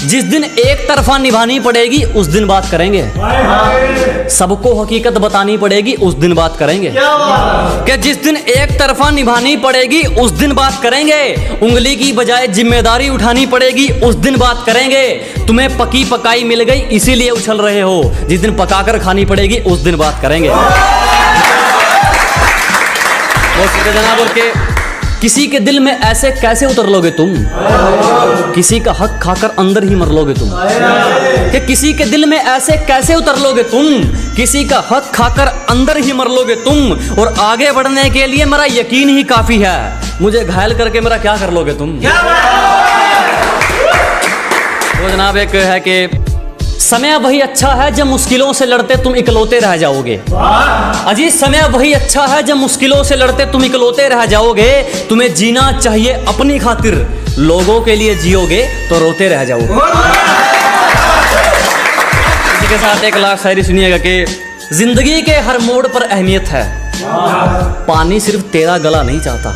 Speaker 1: जिस दिन एक तरफा निभानी पड़ेगी उस दिन बात करेंगे, सबको हकीकत बतानी पड़ेगी उस दिन बात करेंगे, कि जिस दिन एक तरफा निभानी पड़ेगी उस दिन बात करेंगे, उंगली की बजाय जिम्मेदारी उठानी पड़ेगी उस दिन बात करेंगे। तुम्हें पकी पकाई मिल गई इसीलिए उछल रहे हो, जिस दिन पकाकर खानी पड़ेगी उस दिन बात करेंगे। जनाब, और के किसी के दिल में ऐसे कैसे उतर लोगे तुम, किसी का हक खाकर अंदर ही मर लोगे तुम, कि किसी के दिल में ऐसे कैसे उतर लोगे तुम, किसी का हक खाकर अंदर ही मर लोगे तुम। और आगे बढ़ने के लिए मेरा यकीन ही काफी है, मुझे घायल करके मेरा क्या कर लोगे तुम। तो जनाब एक है कि समय वही अच्छा है जब मुश्किलों से लड़ते तुम इकलौते रह जाओगे। अजी समय वही अच्छा है जब मुश्किलों से लड़ते तुम इकलौते रह जाओगे। तुम्हें जीना चाहिए अपनी खातिर, लोगों के लिए जियोगे तो रोते रह जाओगे। इसी के साथ एक लाख शायरी सुनिएगा कि जिंदगी के हर मोड़ पर अहमियत है, पानी सिर्फ तेरा गला नहीं चाहता।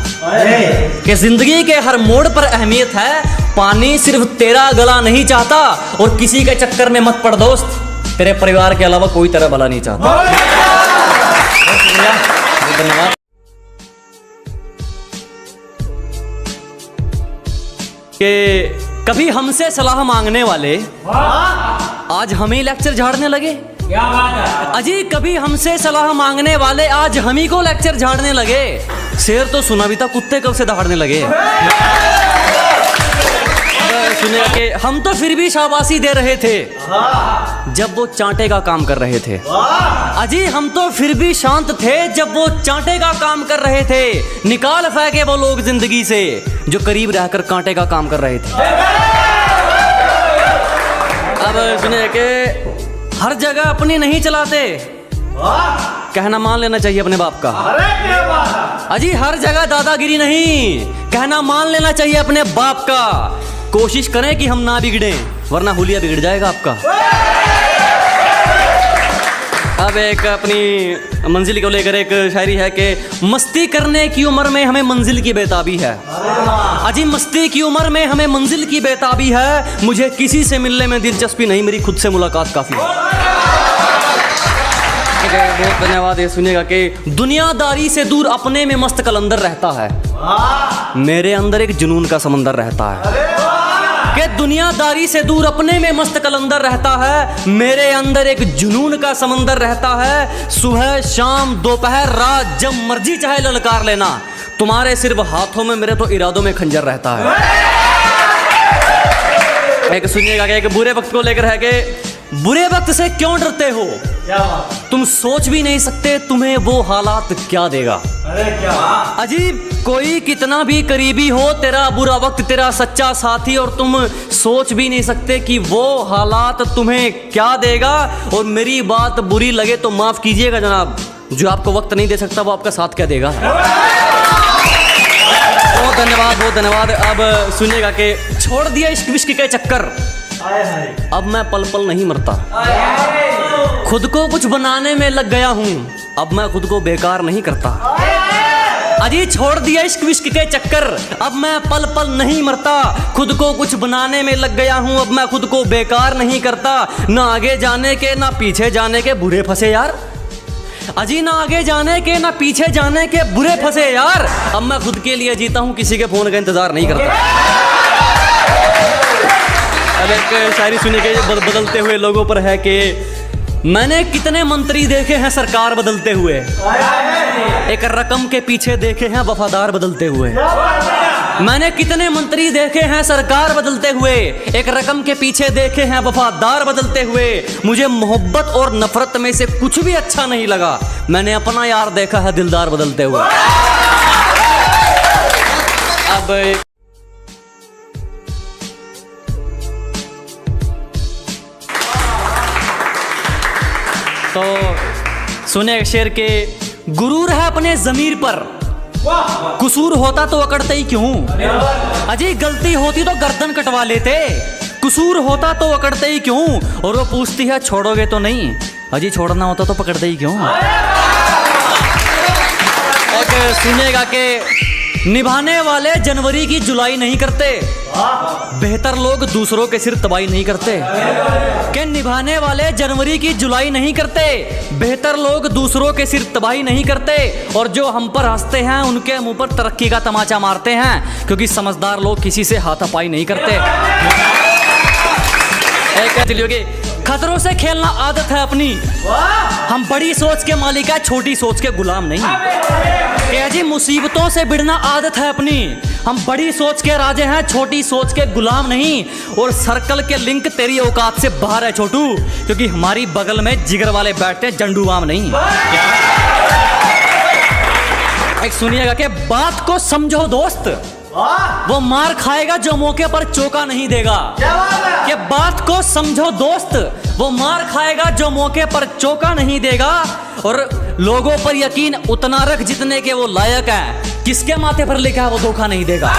Speaker 1: कि जिंदगी के हर मोड़ पर अहमियत है, पानी सिर्फ तेरा गला नहीं चाहता। और किसी के चक्कर में मत पड़ दोस्त, तेरे परिवार के अलावा कोई तेरा भला नहीं चाहता। धन्यवाद। कि कभी हमसे सलाह मांगने वाले आज हमें लेक्चर झाड़ने लगे। क्या बात है अजी, कभी हमसे सलाह मांगने वाले आज हम ही को लेक्चर झाड़ने लगे। शेर तो सुना भी था, कुत्ते कब से दहाड़ने लगे। सुनिए कि हम तो फिर भी शाबाशी दे रहे थे जब वो चांटे का काम कर रहे थे। अजी हम तो फिर भी शांत थे जब वो चांटे का काम कर रहे थे। निकाल फेंके वो लोग जिंदगी से जो करीब रहकर कांटे का काम कर रहे थे। अब सुनिए कि हर जगह अपनी नहीं चलाते, कहना मान लेना चाहिए अपने बाप का। अजी हर जगह दादागिरी नहीं, कहना मान लेना चाहिए अपने बाप का। कोशिश करें कि हम ना बिगड़े, वरना हुलिया बिगड़ जाएगा आपका। अब एक अपनी मंजिल को लेकर एक शायरी है कि मस्ती करने की उम्र में हमें मंजिल की बेताबी है। अजी मस्ती की उम्र में हमें मंजिल की बेताबी है। मुझे किसी से मिलने में दिलचस्पी नहीं, मेरी खुद से मुलाकात काफी है। बहुत धन्यवाद। ये सुनिएगा कि दुनियादारी से दूर अपने में मस्त कलंदर रहता है, मेरे अंदर एक जुनून का समंदर रहता है। कि दुनियादारी से दूर अपने में मस्त कलंदर रहता है, मेरे अंदर एक जुनून का समंदर रहता है। सुबह शाम दोपहर रात जब मर्जी चाहे ललकार लेना, तुम्हारे सिर्फ हाथों में मेरे तो इरादों में खंजर रहता है। एक सुनिएगा कि एक बुरे वक्त को लेकर है कि बुरे वक्त से क्यों डरते हो, तुम सोच भी नहीं सकते तुम्हें वो हालात क्या देगा। अरे क्या अजीब, कोई कितना भी करीबी हो, तेरा बुरा वक्त तेरा सच्चा साथी, और तुम सोच भी नहीं सकते कि वो हालात तुम्हें क्या देगा। और मेरी बात बुरी लगे तो माफ कीजिएगा जनाब, जो आपको वक्त नहीं दे सकता वो आपका साथ क्या देगा। बहुत धन्यवाद, बहुत धन्यवाद। अब सुनिएगा कि छोड़ दिया इश्क विश्क के चक्कर, अब मैं पल पल नहीं मरता। खुद को कुछ बनाने में लग गया हूँ, अब मैं खुद को बेकार नहीं करता। अजी छोड़ दिया इश्क विश्क के चक्कर, अब मैं पल पल नहीं मरता। खुद को कुछ बनाने में लग गया हूँ, अब मैं खुद को बेकार नहीं करता। ना आगे जाने के ना पीछे जाने के बुरे फंसे यार। अजी ना आगे जाने के ना पीछे जाने के बुरे फंसे यार। अब मैं खुद के लिए जीता हूँ, किसी के फोन का इंतजार नहीं करता। अब एक शायरी सुने के बदलते हुए लोगों पर है कि मैंने कितने मंत्री देखे हैं सरकार बदलते हुए, एक रकम के पीछे देखे हैं वफादार बदलते हुए। मैंने कितने मंत्री देखे हैं सरकार बदलते हुए, एक रकम के पीछे देखे हैं वफादार बदलते हुए। मुझे मोहब्बत और नफरत में से कुछ भी अच्छा नहीं लगा, मैंने अपना यार देखा है दिलदार बदलते हुए। अब तो सुने शेर के गुरूर है अपने जमीर पर, कुसूर होता तो अकड़ते ही क्यों। अजी गलती होती तो गर्दन कटवा लेते, कुसूर होता तो अकड़ते ही क्यों। और वो पूछती है छोड़ोगे तो नहीं, अजी छोड़ना होता तो पकड़ते ही क्यों। एक सुनेगा कि निभाने वाले जनवरी की जुलाई नहीं करते, बेहतर लोग दूसरों के सिर तबाही नहीं करते। कि निभाने वाले जनवरी की जुलाई नहीं करते, बेहतर लोग दूसरों के सिर तबाही नहीं करते। और जो हम पर हंसते हैं उनके मुंह पर तरक्की का तमाचा मारते हैं, क्योंकि समझदार लोग किसी से हाथापाई नहीं करते। खतरों से खेलना आदत है अपनी, हम बड़ी सोच के मालिक है, छोटी सोच के गुलाम नहीं। क्या जी मुसीबतों से भिड़ना आदत है अपनी, हम बड़ी सोच के राजे हैं, छोटी सोच के गुलाम नहीं। और सर्कल के लिंक तेरी औकात से बाहर है छोटू, क्योंकि हमारी बगल में जिगर वाले बैठते हैं, जंडूबाम नहीं। एक सुनिएगा कि बात को समझो दोस्त, वो मार खाएगा जो मौके पर चौका नहीं देगा। कि बात को समझो दोस्त, वो मार खाएगा जो मौके पर चौका नहीं देगा। और लोगों पर यकीन उतना रख जितने के वो लायक है, किसके माथे पर लिखा है वो धोखा नहीं देगा।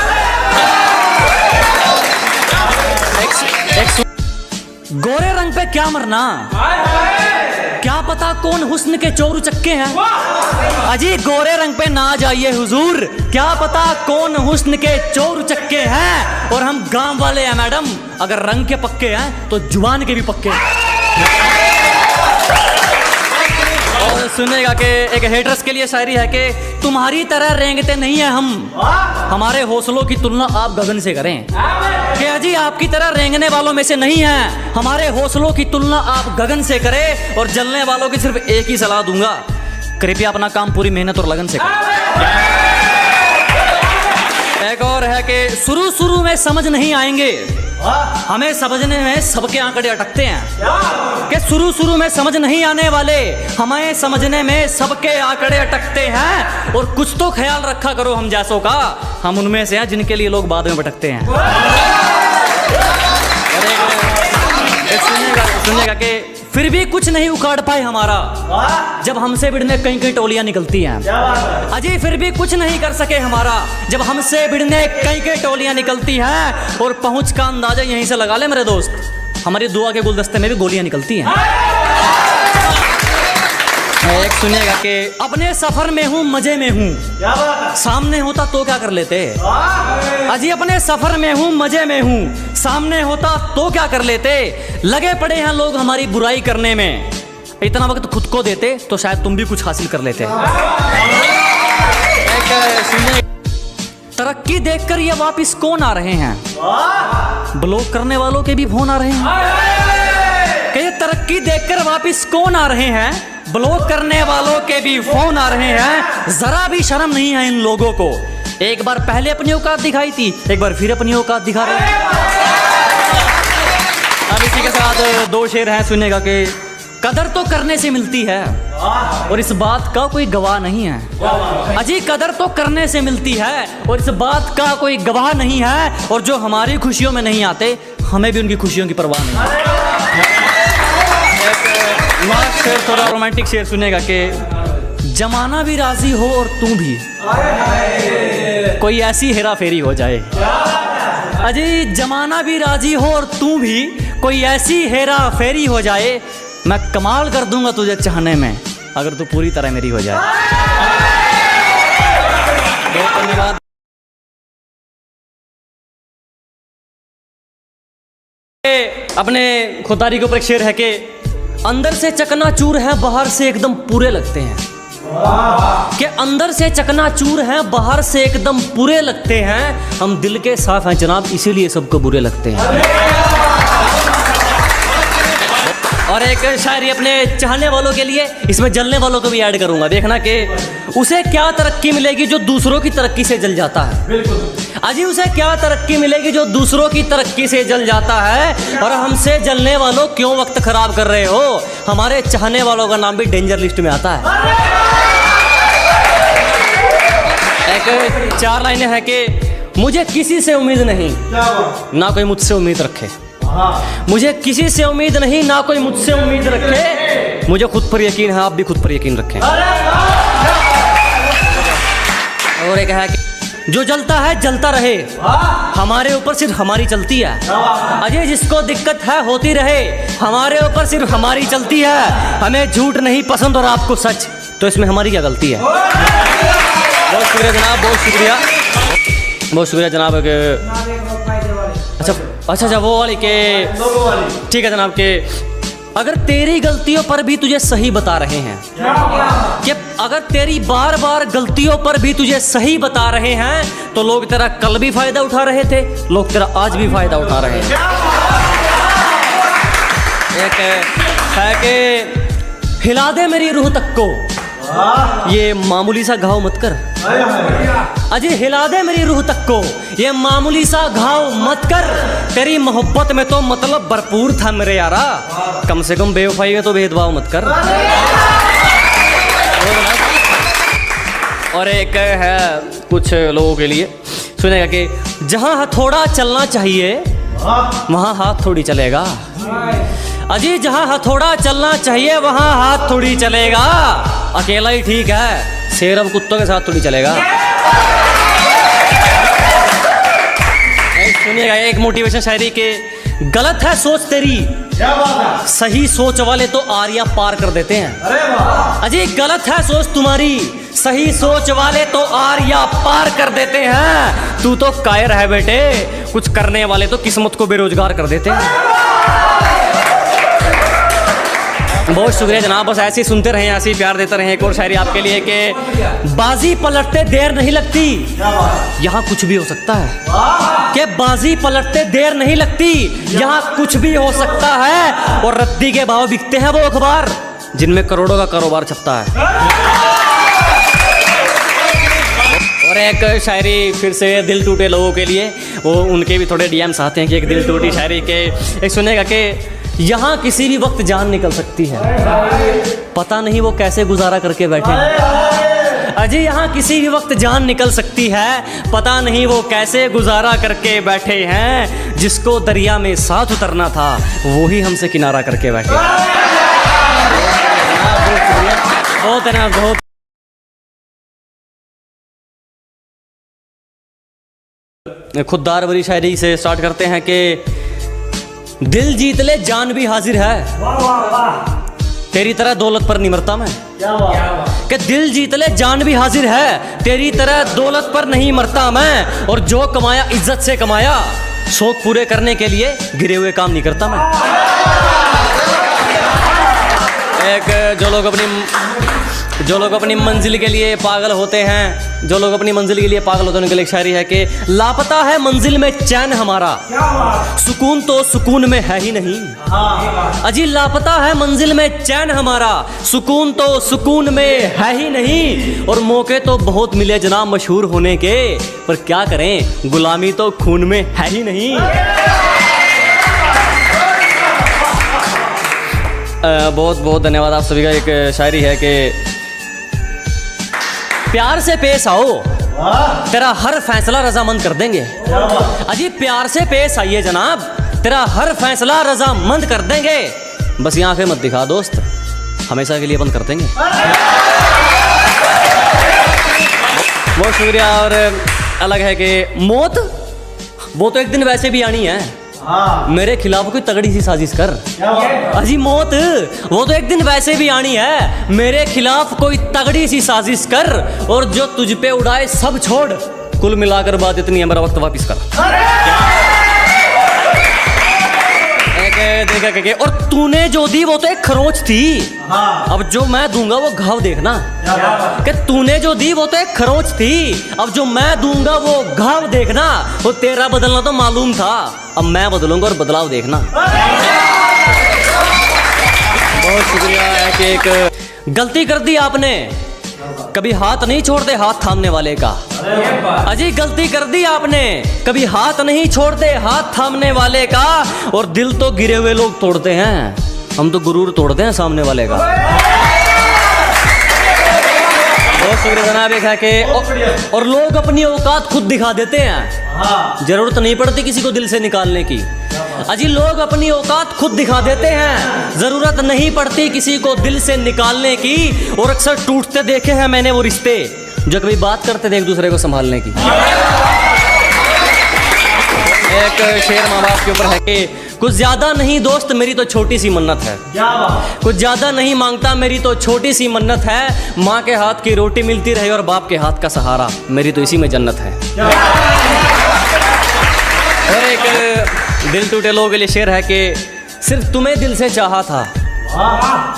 Speaker 1: गोरे रंग पे क्या मरना, क्या पता कौन हुस्न के चोर चक्के हैं। अजी गोरे रंग पे ना जाइए हुजूर, क्या पता कौन हुस्न के चोर चक्के हैं। और हम गांव वाले हैं मैडम, अगर रंग के पक्के हैं तो जुबान के भी पक्के हैं। और सुनेगा कि एक हेटर्स के लिए शायरी है कि तुम्हारी तरह रेंगते नहीं है हम, हमारे हौसलों की तुलना आप गगन से करें। कि अजी आपकी तरह रेंगने वालों में से नहीं है, हमारे हौसलों की तुलना आप गगन से करें। और जलने वालों की सिर्फ एक ही सलाह दूंगा, कृपया अपना काम पूरी मेहनत और लगन से करें। एक और है कि शुरू में समझ नहीं आएंगे, हमें समझने में सबके आंकड़े अटकते हैं। कि शुरू में समझ नहीं आने वाले, हमें समझने में सबके आंकड़े अटकते हैं। और कुछ तो ख्याल रखा करो हम जैसों का, हम उनमें से हैं जिनके लिए लोग बाद में भटकते हैं। सुनिएगा कि फिर भी कुछ नहीं उखाड़ पाए हमारा, जब हमसे भिड़ने कई कई टोलियां निकलती हैं। अजी फिर भी कुछ नहीं कर सके हमारा, जब हमसे भिड़ने कई कई टोलियां निकलती हैं। और पहुंच का अंदाजा यहीं से लगा ले मेरे दोस्त, हमारी दुआ के गुलदस्ते में भी गोलियां निकलती हैं। एक सुनिएगा कि अपने सफर में हूँ मजे में हूँ, सामने होता तो क्या कर लेते। अजी अपने सफर में हूँ मजे में हूँ, सामने होता तो क्या कर लेते। लगे पड़े हैं लोग हमारी बुराई करने में, इतना वक्त खुद को देते तो शायद तुम भी कुछ हासिल कर लेते। तरक्की देखकर ये वापिस कौन आ रहे हैं, ब्लॉक करने वालों के भी फोन आ रहे हैं। कि तरक्की देखकर वापिस कौन आ रहे हैं, ब्लॉक करने वालों के भी फोन आ रहे हैं। जरा भी शर्म नहीं है इन लोगों को, एक बार पहले अपनी औकात दिखाई थी, एक बार फिर अपनी औकात दिखा रहे हैं। अब इसी के साथ दो शेर हैं, सुनेगा कि कदर तो करने से मिलती है और इस बात का कोई गवाह नहीं है। अजी कदर तो करने से मिलती है और इस बात का कोई गवाह नहीं है। और जो हमारी खुशियों में नहीं आते, हमें भी उनकी खुशियों की परवाह नहीं है। शेर थोड़ा रोमांटिक शेर सुनेगा कि जमाना भी राजी हो और तू भी, कोई ऐसी हेरा फेरी हो जाए। अजी जमाना भी राजी हो और तू भी, कोई ऐसी हेरा फेरी हो जाए। मैं कमाल कर दूंगा तुझे चाहने में, अगर तू पूरी तरह मेरी हो जाए। बहुत धन्यवाद। अपने खुदारी के ऊपर एक शेर है कि अंदर से चकनाचूर है, बाहर से एकदम पूरे लगते हैं। कि अंदर से चकनाचूर हैं, बाहर से एकदम पूरे लगते हैं। हम दिल के साफ हैं जनाब, इसीलिए सबको बुरे लगते हैं। और एक शायरी अपने चाहने वालों के लिए, इसमें जलने वालों को भी ऐड करूंगा। देखना कि उसे क्या तरक्की मिलेगी जो दूसरों की तरक्की से जल जाता है। बिल्कुल। अजी उसे क्या तरक्की मिलेगी जो दूसरों की तरक्की से जल जाता है। और हमसे जलने वालों क्यों वक्त खराब कर रहे हो, हमारे चाहने वालों का नाम भी डेंजर लिस्ट में आता है। एक 4 लाइनें हैं कि मुझे किसी से उम्मीद नहीं, ना कोई मुझसे उम्मीद रखे। मुझे किसी से उम्मीद नहीं, ना कोई मुझसे उम्मीद रखे। मुझे खुद पर यकीन है, आप भी खुद पर यकीन रखें। और एक है कि जो जलता है जलता रहे, हमारे ऊपर सिर्फ हमारी चलती है। अजय जिसको दिक्कत है होती रहे, हमारे ऊपर सिर्फ हमारी चलती है। हमें झूठ नहीं पसंद और आपको सच, तो इसमें हमारी क्या गलती है। बहुत शुक्रिया जनाब, बहुत शुक्रिया, बहुत शुक्रिया जनाब के। अच्छा वो वाली के, ठीक है जनाब के, अगर तेरी गलतियों पर भी तुझे सही बता रहे हैं, कि अगर तेरी बार बार गलतियों पर भी तुझे सही बता रहे हैं तो लोग तेरा कल भी फायदा उठा रहे थे, लोग तेरा आज भी फायदा उठा रहे हैं। एक है कि हिला दे मेरी रूह तक को, ये मामूली सा घाव मत कर। अजी हिला दे मेरी रूह तक को, ये मामूली सा घाव मत कर। तेरी मोहब्बत में तो मतलब भरपूर था मेरे यारा, कम से कम बेवफाई में तो भेदभाव मत कर। और एक है कुछ लोगों के लिए, सुनेगा कि जहां हथौड़ा चलना चाहिए वहां हाथ थोड़ी चलेगा। अजी जहां हथौड़ा चलना चाहिए वहां हाथ थोड़ी चलेगा। अकेला ही ठीक है, शेर अब कुत्तों के साथ थोड़ी चलेगा। सुनिएगा एक मोटिवेशन शायरी के, गलत है सोच तेरी, सही सोच वाले तो आरिया पार कर देते हैं। अजी गलत है सोच तुम्हारी, सही सोच वाले तो आरिया पार कर देते हैं। तू तो कायर है बेटे, कुछ करने वाले तो किस्मत को बेरोजगार कर देते हैं। बहुत शुक्रिया जनाब, बस ऐसे ही सुनते रहें, ऐसे ही प्यार देते रहें। एक और शायरी आपके लिए कि बाजी पलटते देर नहीं लगती, यहाँ कुछ भी हो सकता है। कि बाजी पलटते देर नहीं लगती, यहाँ कुछ भी हो सकता है। और रद्दी के भाव बिकते हैं वो अखबार जिनमें करोड़ों का कारोबार छपता है। और एक शायरी फिर से दिल टूटे लोगों के लिए, वो उनके भी थोड़े डीएम्स आते हैं कि एक दिल टूटी शायरी के। एक सुनेगा कि यहाँ किसी भी वक्त जान निकल सकती है, पता नहीं वो कैसे गुजारा करके बैठे हैं। अजी यहाँ किसी भी वक्त जान निकल सकती है, पता नहीं वो कैसे गुजारा करके बैठे हैं। जिसको दरिया में साथ उतरना था वो ही हमसे किनारा करके बैठे। बहुत है ना, बहुत। खुददार भरी शायरी से स्टार्ट करते हैं कि दिल जीत ले जान भी हाजिर है, तेरी तरह दौलत पर नहीं मरता मैं। कि दिल जीत ले जान भी हाजिर है, तेरी तरह दौलत पर नहीं मरता मैं। और जो कमाया इज्जत से कमाया, शौक पूरे करने के लिए गिरे हुए काम नहीं करता मैं। एक जो लोग अपनी मंजिल के लिए पागल होते हैं, जो लोग अपनी मंजिल के लिए पागल होते हैं उनके लिए एक शायरी है कि लापता है मंजिल में चैन हमारा, सुकून तो सुकून में है ही नहीं। अजी लापता है मंजिल में चैन हमारा, सुकून तो सुकून में है ही नहीं। और मौके तो बहुत मिले जनाब मशहूर होने के, पर क्या करें गुलामी तो खून में है ही नहीं। बहुत बहुत धन्यवाद आप सभी का। एक शायरी है कि प्यार से पेश आओ, तेरा हर फैसला रजामंद कर देंगे। अजी प्यार से पेश आइए जनाब, तेरा हर फैसला रजामंद कर देंगे। बस ये आंखें मत दिखा दोस्त, हमेशा के लिए बंद कर देंगे। बहुत शुक्रिया। और अलग है कि मौत वो तो एक दिन वैसे भी आनी है, मेरे खिलाफ कोई तगड़ी सी साजिश कर। अजी मौत वो तो एक दिन वैसे भी आनी है, मेरे खिलाफ कोई तगड़ी सी साजिश कर। और जो तुझ पे उड़ाए सब छोड़, कुल मिलाकर बात इतनी है, मेरा वक्त वापिस कर। देखा और तूने जो दी वो तो एक खरोच थी, अब जो मैं दूंगा वो घाव देखना। कि तूने जो दी वो तो एक खरोच थी, अब जो मैं दूंगा वो घाव देखना। वो तेरा बदलना तो मालूम था, अब मैं बदलूंगा और बदलाव देखना। बहुत शुक्रिया। कि एक गलती कर दी आपने, कभी हाथ नहीं छोड़ते हाथ थामने वाले का। अजी गलती कर दी आपने, कभी हाथ नहीं छोड़ते हाथ थामने वाले का। और दिल तो गिरे हुए लोग तोड़ते हैं, हम तो गुरूर तोड़ते हैं सामने वाले का। बहुत शुक्रिया जनाब। एक है कि और लोग अपनी औकात खुद दिखा देते हैं, जरूरत नहीं पड़ती किसी को दिल से निकालने की। अजी लोग अपनी औकात खुद दिखा देते हैं, जरूरत नहीं पड़ती किसी को दिल से निकालने की। और अक्सर टूटते देखे हैं मैंने वो रिश्ते जो कभी बात करते थे एक दूसरे को संभालने की। एक शेर माँ बाप के ऊपर है कि कुछ ज्यादा नहीं दोस्त मेरी तो छोटी सी मन्नत है, कुछ ज्यादा नहीं मांगता मेरी तो छोटी सी मन्नत है। माँ के हाथ की रोटी मिलती रहे और बाप के हाथ का सहारा, मेरी तो इसी में जन्नत है। और एक दिल टूटे लोगों के लिए शेर है कि सिर्फ तुम्हें दिल से चाहा था,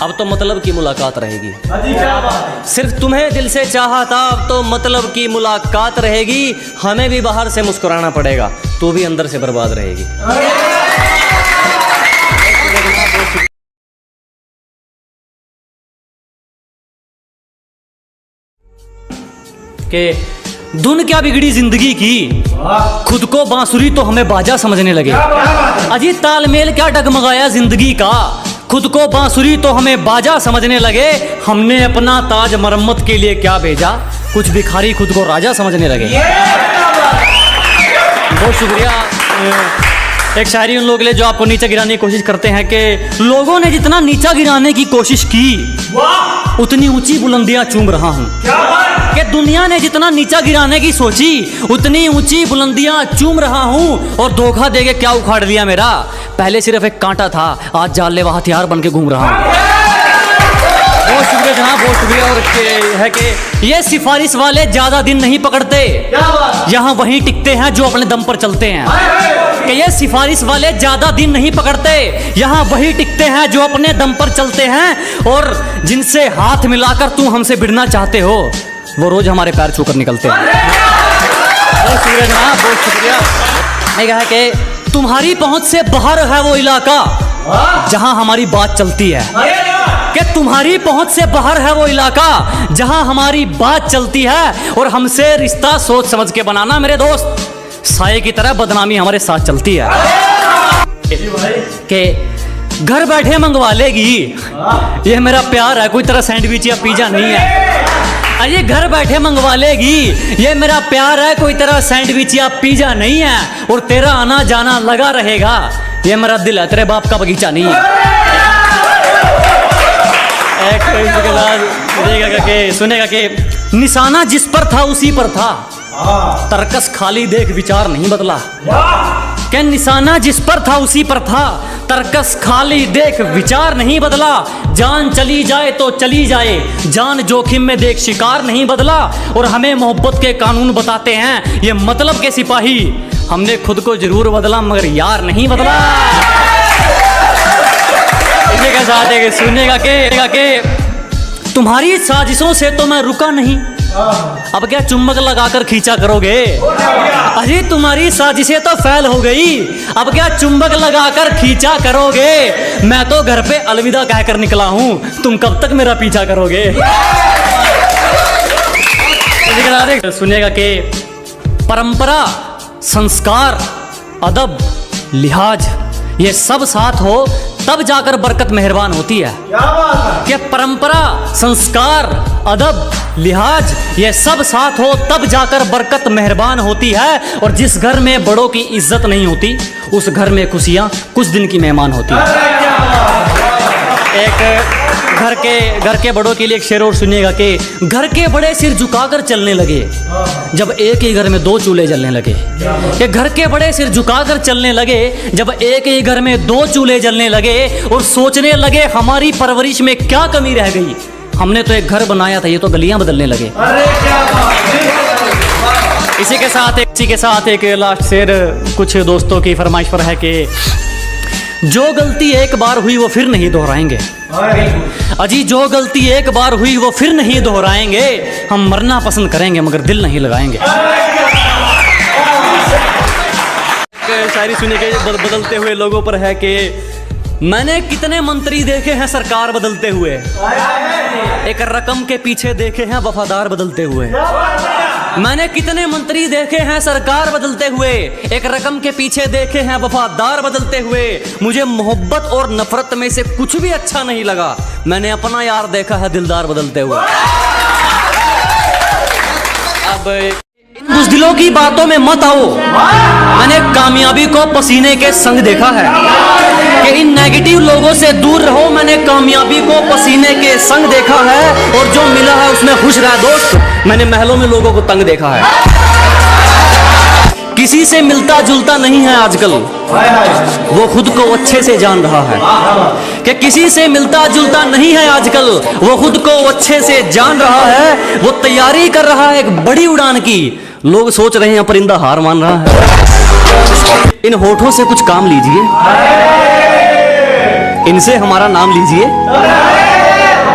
Speaker 1: अब तो मतलब की मुलाकात रहेगी। सिर्फ तुम्हें दिल से चाहा था, अब तो मतलब की मुलाकात रहेगी। हमें भी बाहर से मुस्कुराना पड़ेगा, तू भी अंदर से बर्बाद रहेगी। के धुन क्या बिगड़ी जिंदगी की, खुद को बांसुरी तो हमें बाजा समझने लगे। अजी तालमेल क्या डगमगाया जिंदगी का, खुद को बांसुरी तो हमें बाजा समझने लगे। हमने अपना ताज मरम्मत के लिए क्या भेजा, कुछ भिखारी खुद को राजा समझने लगे। बहुत शुक्रिया। एक शायरी उन लोगों के लिए जो आपको नीचा गिराने की कोशिश करते हैं कि लोगों ने जितना नीचा गिराने की कोशिश की उतनी ऊंची बुलंदियां चूम रहा हूं। कि दुनिया ने जितना नीचा गिराने की सोची उतनी ऊंची बुलंदियां चूम रहा हूं। और धोखा देके क्या उखाड़ लिया मेरा, पहले सिर्फ एक कांटा था, आज जानलेवा हथियार बन के घूम रहा हूं। बहुत शुक्रिया जनाब, बहुत शुक्रिया। और है कि ये सिफारिश वाले ज्यादा दिन नहीं पकड़ते, यहाँ वहीं टिकते हैं जो अपने दम पर चलते हैं। कि ये सिफारिश वाले ज्यादा दिन नहीं पकड़ते, यहाँ वही टिकते हैं जो अपने दम पर चलते हैं। और जिनसे हाथ मिलाकर तुम हमसे भिड़ना चाहते हो, वो रोज हमारे पैर छूकर निकलते हैं। बहुत शुक्रिया जनाब, बहुत शुक्रिया। मैं कहा कि तुम्हारी पहुंच से बाहर है वो इलाका जहां हमारी बात चलती है। कि तुम्हारी पहुंच से बाहर है वो इलाका जहां हमारी बात चलती है। और हमसे रिश्ता सोच समझ के बनाना मेरे दोस्त, साये की तरह बदनामी हमारे साथ चलती है। कि घर बैठे मंगवा लेगी, ये मेरा प्यार है, कोई तरह सैंडविच या पिज्जा नहीं है। अरे घर बैठे मंगवा लेगी, ये मेरा प्यार है, कोई तरह सैंडविच या पिज्जा नहीं है। और तेरा आना जाना लगा रहेगा, ये मेरा दिल है, तेरे बाप का बगीचा नहीं है। सुनेगा कि निशाना जिस पर था उसी पर था, तरकस खाली देख विचार नहीं बदला। क्या निशाना जिस पर था उसी पर था, तरकस खाली देख विचार नहीं बदला। जान चली जाए तो चली जाए, जान जोखिम में देख शिकार नहीं बदला। और हमें मोहब्बत के कानून बताते हैं ये मतलब के सिपाही, हमने खुद को जरूर बदला मगर यार नहीं बदला। इसी के साथ है कि सुनेगा के तुम्हारी साजिशों से तो मैं रुका नहीं, अब क्या चुम्बक लगाकर खींचा करोगे। अरे तुम्हारी साजिशें तो फैल हो गई, अब क्या चुम्बक लगाकर खींचा करोगे। मैं तो घर पे अलविदा कहकर निकला हूं, तुम कब तक मेरा पीछा करोगे। सुनिएगा कि परंपरा, संस्कार, अदब, लिहाज ये सब साथ हो तब जाकर बरकत मेहरबान होती है। कि परंपरा, संस्कार, अदब, लिहाज ये सब साथ हो तब जाकर बरकत मेहरबान होती है। और जिस घर में बड़ों की इज्जत नहीं होती उस घर में खुशियां कुछ दिन की मेहमान होती है। एक घर के बड़ों के लिए एक शेर और सुनिएगा कि घर के बड़े सिर झुकाकर चलने लगे जब एक ही घर में दो चूल्हे जलने लगे। कि घर के बड़े सिर झुकाकर चलने लगे जब एक ही घर में दो चूल्हे जलने लगे। और सोचने लगे हमारी परवरिश में क्या कमी रह गई, हमने तो एक घर बनाया था, ये तो गलियां बदलने लगे। इसी के साथ एक लास्ट शेर कुछ दोस्तों की फरमाइश पर है कि जो गलती एक बार हुई वो फिर नहीं दोहराएंगे। अजी जो गलती एक बार हुई वो फिर नहीं दोहराएंगे, हम मरना पसंद करेंगे मगर दिल नहीं लगाएंगे। शायरी सुने के बदलते हुए लोगों पर है कि मैंने कितने मंत्री देखे हैं सरकार बदलते हुए, एक रकम के पीछे देखे हैं वफादार बदलते हुए। मैंने कितने मंत्री देखे हैं सरकार बदलते हुए, एक रकम के पीछे देखे हैं वफादार बदलते हुए। मुझे मोहब्बत और नफरत में से कुछ भी अच्छा नहीं लगा, मैंने अपना यार देखा है दिलदार बदलते हुए। अब बुज़दिलों की बातों में मत आओ, मैंने कामयाबी को पसीने के संग देखा है। कि इन नेगेटिव लोगों से दूर रहो, मैंने कामयाबी को पसीने के संग देखा है। और जो मिला है उसमें खुश रहा दोस्त, मैंने महलों में लोगों को तंग देखा है। किसी से मिलता जुलता नहीं है आजकल, वो खुद को अच्छे से जान रहा है। कि किसी से मिलता जुलता नहीं है आजकल, वो खुद को अच्छे से जान रहा है। वो तैयारी कर रहा है एक बड़ी उड़ान की, लोग सोच रहे हैं परिंदा हार मान रहा है। इन होठों से कुछ काम लीजिए, इनसे हमारा नाम लीजिए।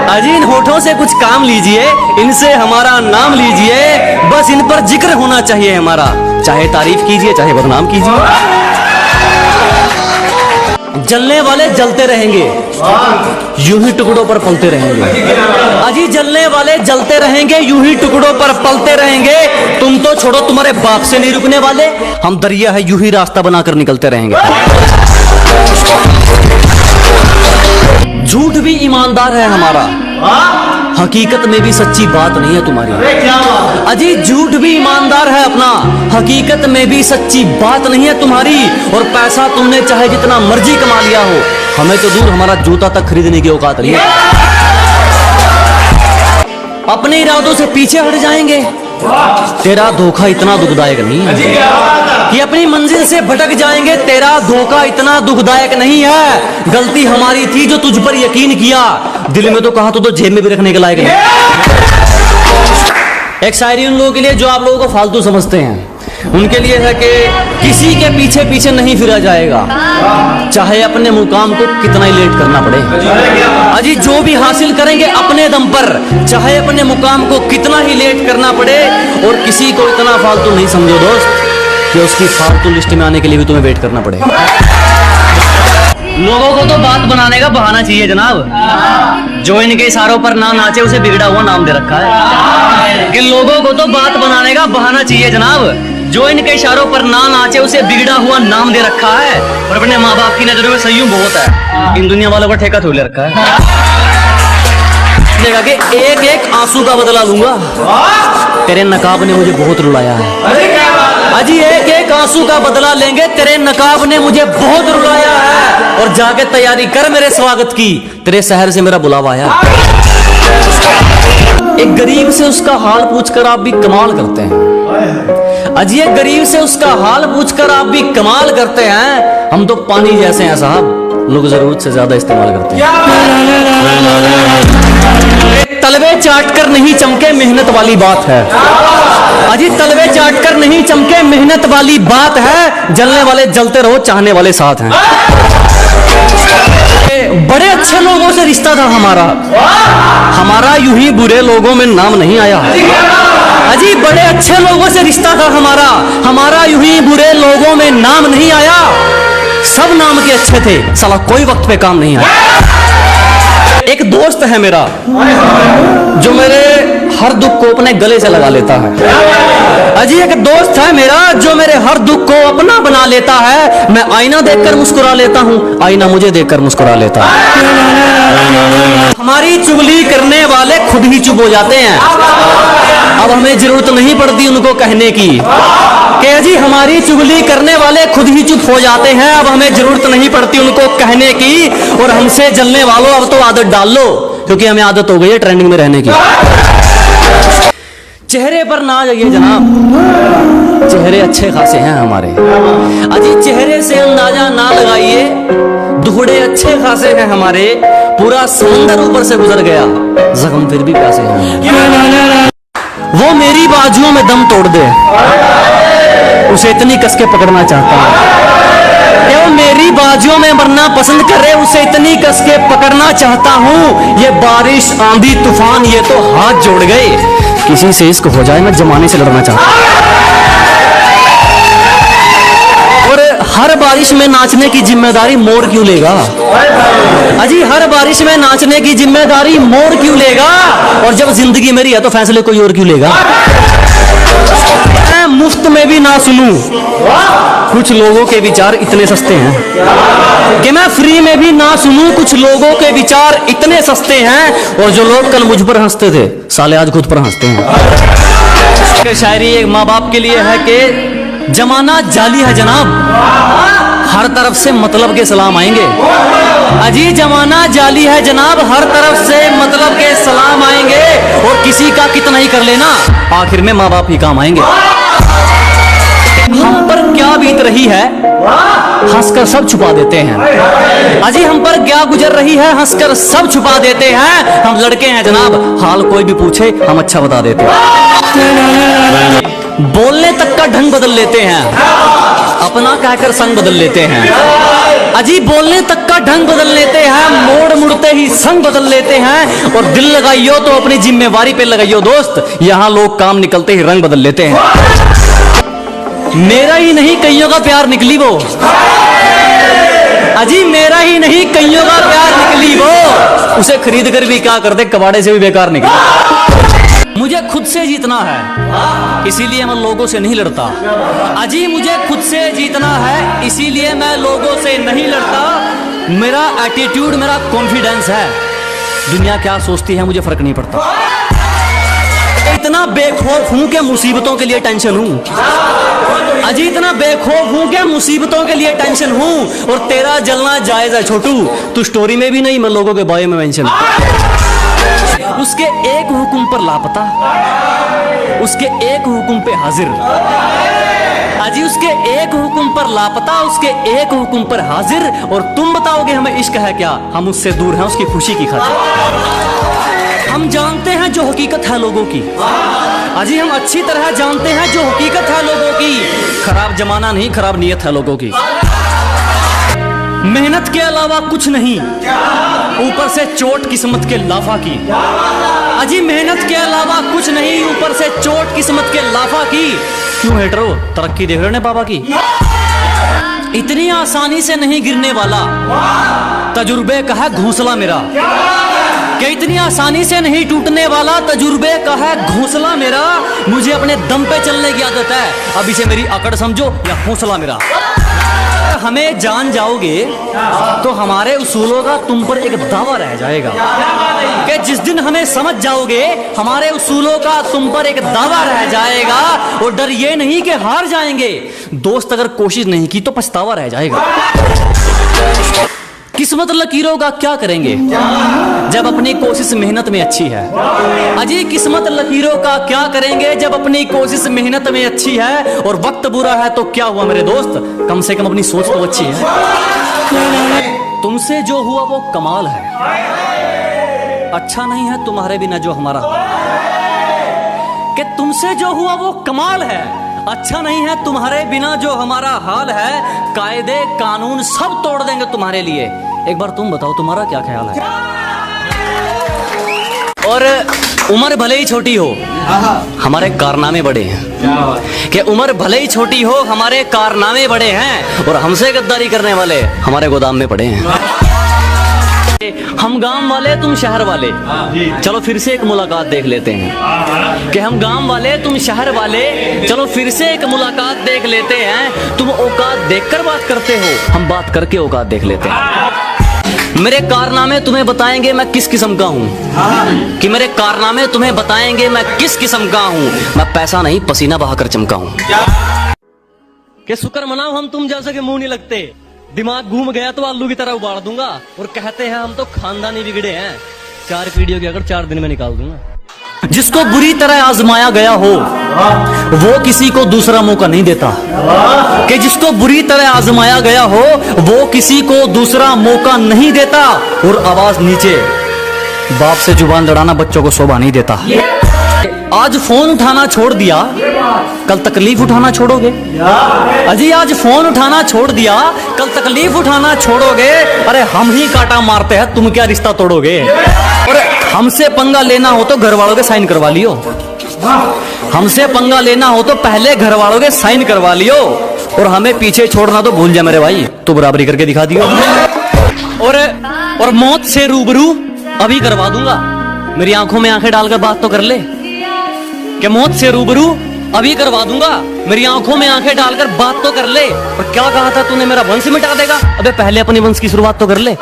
Speaker 1: अजी इन होठों से कुछ काम लीजिए, इनसे हमारा नाम लीजिए। बस इन पर जिक्र होना चाहिए हमारा, चाहे तारीफ कीजिए चाहे बदनाम कीजिए। जलने वाले जलते रहेंगे, यूं ही टुकड़ों पर पलते रहेंगे। अजी जलने वाले जलते रहेंगे, यूं ही टुकड़ों पर पलते रहेंगे। तुम तो छोड़ो, तुम्हारे बाप से नहीं रुकने वाले, हम दरिया है यूं ही रास्ता बनाकर निकलते रहेंगे। झूठ भी ईमानदार है हमारा, हकीकत में भी सच्ची बात नहीं है तुम्हारी। अजी झूठ भी ईमानदार है अपना, हकीकत में भी सच्ची बात नहीं है तुम्हारी। और पैसा तुमने चाहे जितना मर्जी कमा लिया हो, हमें तो दूर हमारा जूता तक खरीदने की औकात नहीं है। अपने इरादों से पीछे हट जाएंगे। तेरा धोखा इतना दुखदायक नहीं है कि अपनी मंजिल से भटक जाएंगे। तेरा धोखा इतना दुखदायक नहीं है। गलती हमारी थी जो तुझ पर यकीन किया, दिल में तो कहा तो जेब में भी रखने के लायक नहीं। एक शायरी उन लोगों के लिए जो आप लोगों को फालतू समझते हैं, उनके लिए है कि किसी के पीछे पीछे नहीं फिरा जाएगा, चाहे अपने मुकाम को कितना ही लेट करना पड़े। अजी जो भी हासिल करेंगे अपने दम पर, चाहे अपने मुकाम को कितना ही लेट करना पड़े। और किसी को इतना फालतू नहीं समझो दोस्त कि उसकी फालतू लिस्ट में आने के लिए भी तुम्हें वेट करना पड़े। लोगों को तो बात बनाने का बहाना चाहिए जनाब, जो इनके इशारों पर ना नाचे उसे बिगड़ा हुआ नाम दे रखा है। कि लोगों को तो बात बनाने का बहाना चाहिए जनाब, जो इनके इशारों पर ना नाचे उसे बिगड़ा हुआ नाम दे रखा है। और अपने माँ बाप की नजरों में संयम बहुत है, इन दुनिया वालों का ठेका थोड़ ले रखा है। कि एक एक आंसू का बदला लूंगा, तेरे नकाब ने मुझे बहुत रुलाया है। अजी एक एक आंसू का बदला लेंगे, तेरे नकाब ने मुझे बहुत रुलाया है। और जाके तैयारी कर मेरे स्वागत की, तेरे शहर से मेरा बुलावा आया। एक गरीब से उसका हाल पूछकर आप भी कमाल करते हैं। अजी एक गरीब से उसका हाल पूछकर आप भी कमाल करते हैं। हम तो पानी जैसे हैं साहब, लोग जरूरत से ज्यादा इस्तेमाल करते हैं। तलवे चाटकर नहीं चमके मेहनत वाली बात है। अजी तलवे चाटकर नहीं चमके मेहनत वाली बात है। जलने वाले जलते रहो, चाहने वाले साथ हैं। बड़े अच्छे लोगों से रिश्ता था हमारा यूं ही बुरे लोगों में नाम नहीं आया। अजी बड़े अच्छे लोगों से रिश्ता था हमारा यूं ही बुरे लोगों में नाम नहीं आया। सब नाम के अच्छे थे, साला कोई वक्त पे काम नहीं आया। एक दोस्त है मेरा जो मेरे हर दुख को अपने गले से लगा लेता है। अजी एक दोस्त है मेरा जो मेरे हर दुख को अपना बना लेता है। मैं आईना देखकर मुस्कुरा लेता हूँ, आईना मुझे देखकर मुस्कुरा लेता है। हमारी चुगली करने वाले खुद ही चुप हो जाते हैं, अब हमें जरूरत नहीं पड़ती उनको कहने की। कि जी हमारी चुगली करने वाले खुद ही चुप हो जाते हैं, अब हमें जरूरत नहीं पड़ती उनको कहने की। और हमसे जलने वालों अब तो आदत डाल लो, क्योंकि हमें आदत हो गई है ट्रेंडिंग में रहने की। चेहरे पर ना जाइए जनाब, चेहरे अच्छे खासे हैं हमारे। अजी चेहरे से अंदाजा ना लगाइए, दुहड़े अच्छे खासे हैं हमारे। पूरा समंदर ऊपर से गुजर गया, जख्म फिर भी प्यासे हैं। वो मेरी बाजुओं में दम तोड़ दे, उसे इतनी कस के पकड़ना चाहता हूँ। वो मेरी बाजुओं में मरना पसंद करे, उसे इतनी कस के पकड़ना चाहता हूँ। ये बारिश आंधी तूफान ये तो हाथ जोड़ गए, किसी से इश्क हो जाए मैं जमाने से लड़ना चाहता हूँ। और हर बारिश में नाचने की जिम्मेदारी मोर क्यों लेगा? अजी हर बारिश में नाचने की जिम्मेदारी मोर क्यों लेगा? और जब जिंदगी मेरी है तो फैसले कोई और क्यों लेगा? मैं मुफ्त में भी ना सुनूं, कुछ लोगों के विचार इतने सस्ते हैं। कि मैं फ्री में भी ना सुनूं, कुछ लोगों के विचार इतने सस्ते हैं। और जो लोग कल मुझ पर हंसते थे, साले आज खुद पर हंसते हैं। शायरी एक माँ बाप के लिए है कि जमाना जाली है जनाब, हर तरफ से मतलब के सलाम आएंगे। अजी जमाना जाली है जनाब, हर तरफ से मतलब के सलाम आएंगे। और किसी का कितना ही कर लेना, आखिर में माँ बाप ही काम आएंगे। हम पर रही है हंसकर सब छुपा देते हैं। अजी हम पर क्या गुजर रही है हंसकर सब छुपा देते हैं। हम लड़के हैं जनाब, हाल कोई भी पूछे हम अच्छा बता देते हैं। बोलने तक का ढंग बदल लेते हैं, अपना कहकर संग बदल लेते हैं। अजी बोलने तक का ढंग बदल लेते हैं, मोड़ मुड़ते ही संग बदल लेते हैं। और दिल लगाइयो तो अपनी जिम्मेवारी पे लगाइयो दोस्त, यहाँ लोग काम निकलते ही रंग बदल लेते हैं। मेरा ही नहीं कईयों का प्यार निकली वो, अजी मेरा ही नहीं कईयों का प्यार निकली वो, उसे खरीद कर भी क्या करते कबाड़े से भी बेकार निकली। मुझे खुद से जीतना है इसीलिए मैं लोगों से नहीं लड़ता। अजी मुझे खुद से जीतना है इसीलिए मैं लोगों से नहीं लड़ता। मेरा एटीट्यूड मेरा कॉन्फिडेंस है, दुनिया क्या सोचती है मुझे फर्क नहीं पड़ता। इतना बेखौफ हूं कि मुसीबतों के लिए टेंशन हूं। अजी इतना बेखौफ हूं कि मुसीबतों के लिए टेंशन हूं। और तेरा जलना जायज है छोटू, तू स्टोरी में भी नहीं मैं लोगों के बारे में मेंशन। उसके एक हुक्म पर लापता, उसके एक हुक्म पे हाजिर। अजी उसके एक हुक्म पर लापता, उसके एक हुक्म पर हाजिर। और तुम बताओगे हमें इश्क है क्या, हम उससे दूर हैं उसकी खुशी की खातिर। हम जानते हैं जो हकीकत है लोगों की, अजी हम अच्छी तरह जानते हैं जो हकीकत है लोगों की। खराब जमाना नहीं, खराब नीयत है लोगों की। मेहनत के अलावा कुछ नहीं, ऊपर से चोट किस्मत के लाफा की। अजी मेहनत के अलावा कुछ नहीं, ऊपर से चोट किस्मत के लाफा की। क्यों हेटरो, तरक्की देख रहे हो बाबा की। इतनी आसानी से नहीं गिरने वाला, तजुर्बे का है घोंसला मेरा। कि इतनी आसानी से नहीं टूटने वाला, तजुर्बे का है घोंसला मेरा। मुझे अपने दम पे चलने की आदत है, अब इसे मेरी अकड़ समझो या हौसला मेरा। हमें जान जाओगे तो हमारे उसूलों का तुम पर एक दावा रह जाएगा। कि जिस दिन हमें समझ जाओगे हमारे उसूलों का तुम पर एक दावा रह जाएगा। और डर ये नहीं कि हार जाएंगे, दोस्त अगर कोशिश नहीं की तो पछतावा रह जाएगा। किस्मत लकीरों का क्या करेंगे जब अपनी कोशिश मेहनत में अच्छी है। अजी किस्मत लकीरों का क्या करेंगे जब अपनी कोशिश मेहनत में अच्छी है। और वक्त बुरा है तो क्या हुआ मेरे दोस्त, कम से कम अपनी सोच तो अच्छी है। तुमसे जो हुआ वो कमाल है, अच्छा नहीं है तुम्हारे बिना जो हमारा। कि तुमसे जो हुआ वो कमाल है, अच्छा नहीं है तुम्हारे बिना जो हमारा हाल है। कायदे कानून सब तोड़ देंगे तुम्हारे लिए। एक बार तुम बताओ तुम्हारा क्या ख्याल है। और उम्र भले ही छोटी हो हमारे कारनामे बड़े हैं। कि उम्र भले ही छोटी हो हमारे कारनामे बड़े हैं। और हमसे गद्दारी करने वाले हमारे गोदाम में पड़े हैं। हम गांव वाले तुम शहर वाले, चलो फिर से एक मुलाकात देख लेते हैं। कि हम गांव वाले तुम शहर वाले, चलो फिर से एक मुलाकात देख लेते हैं। तुम औकात देखकर बात करते हो, हम बात करके औकात देख लेते हैं। मेरे कारनामे तुम्हें बताएंगे मैं किस किस्म का हूँ। कि मेरे कारनामे तुम्हें बताएंगे मैं किस किस्म का हूँ। मैं पैसा नहीं पसीना बहाकर चमका हूँ। कि शुक्र मनाओ हम तुम जैसे के मुंह नहीं लगते, दिमाग घूम गया तो आलू की तरह उबाल दूंगा। और कहते हैं हम तो खानदानी बिगड़े हैं, 4 पीढ़ियों की अगर 4 दिन में निकाल दूंगा। जिसको बुरी तरह आजमाया गया हो वो किसी को दूसरा मौका नहीं देता। कि जिसको बुरी तरह आजमाया गया हो वो किसी को दूसरा मौका नहीं देता। और आवाज नीचे, बाप से जुबान लड़ाना बच्चों को शोभा नहीं देता। आज फोन उठाना छोड़ दिया, कल तकलीफ उठाना छोड़ोगे। अजी आज फोन उठाना छोड़ दिया, कल तकलीफ उठाना छोड़ोगे। अरे हम ही कांटा मारते हैं, तुम क्या रिश्ता तोड़ोगे। और हमसे पंगा लेना हो तो घर वालों के साइन करवा लियो। हमसे पंगा लेना हो तो पहले घर वालों के साइन करवा लियो। और हमें पीछे छोड़ना तो भूल जा मेरे भाई, तू बराबरी करके दिखा दियो। और मौत से रूबरू अभी करवा दूंगा, मेरी आंखों में आंखें डालकर बात तो कर ले। कि मौत से रूबरू अभी करवा दूंगा, मेरी आंखों में आंखें डालकर बात तो कर ले। और क्या कहा था तूने, मेरा वंश मिटा देगा। अबे पहले अपने वंश की शुरुआत तो कर ले।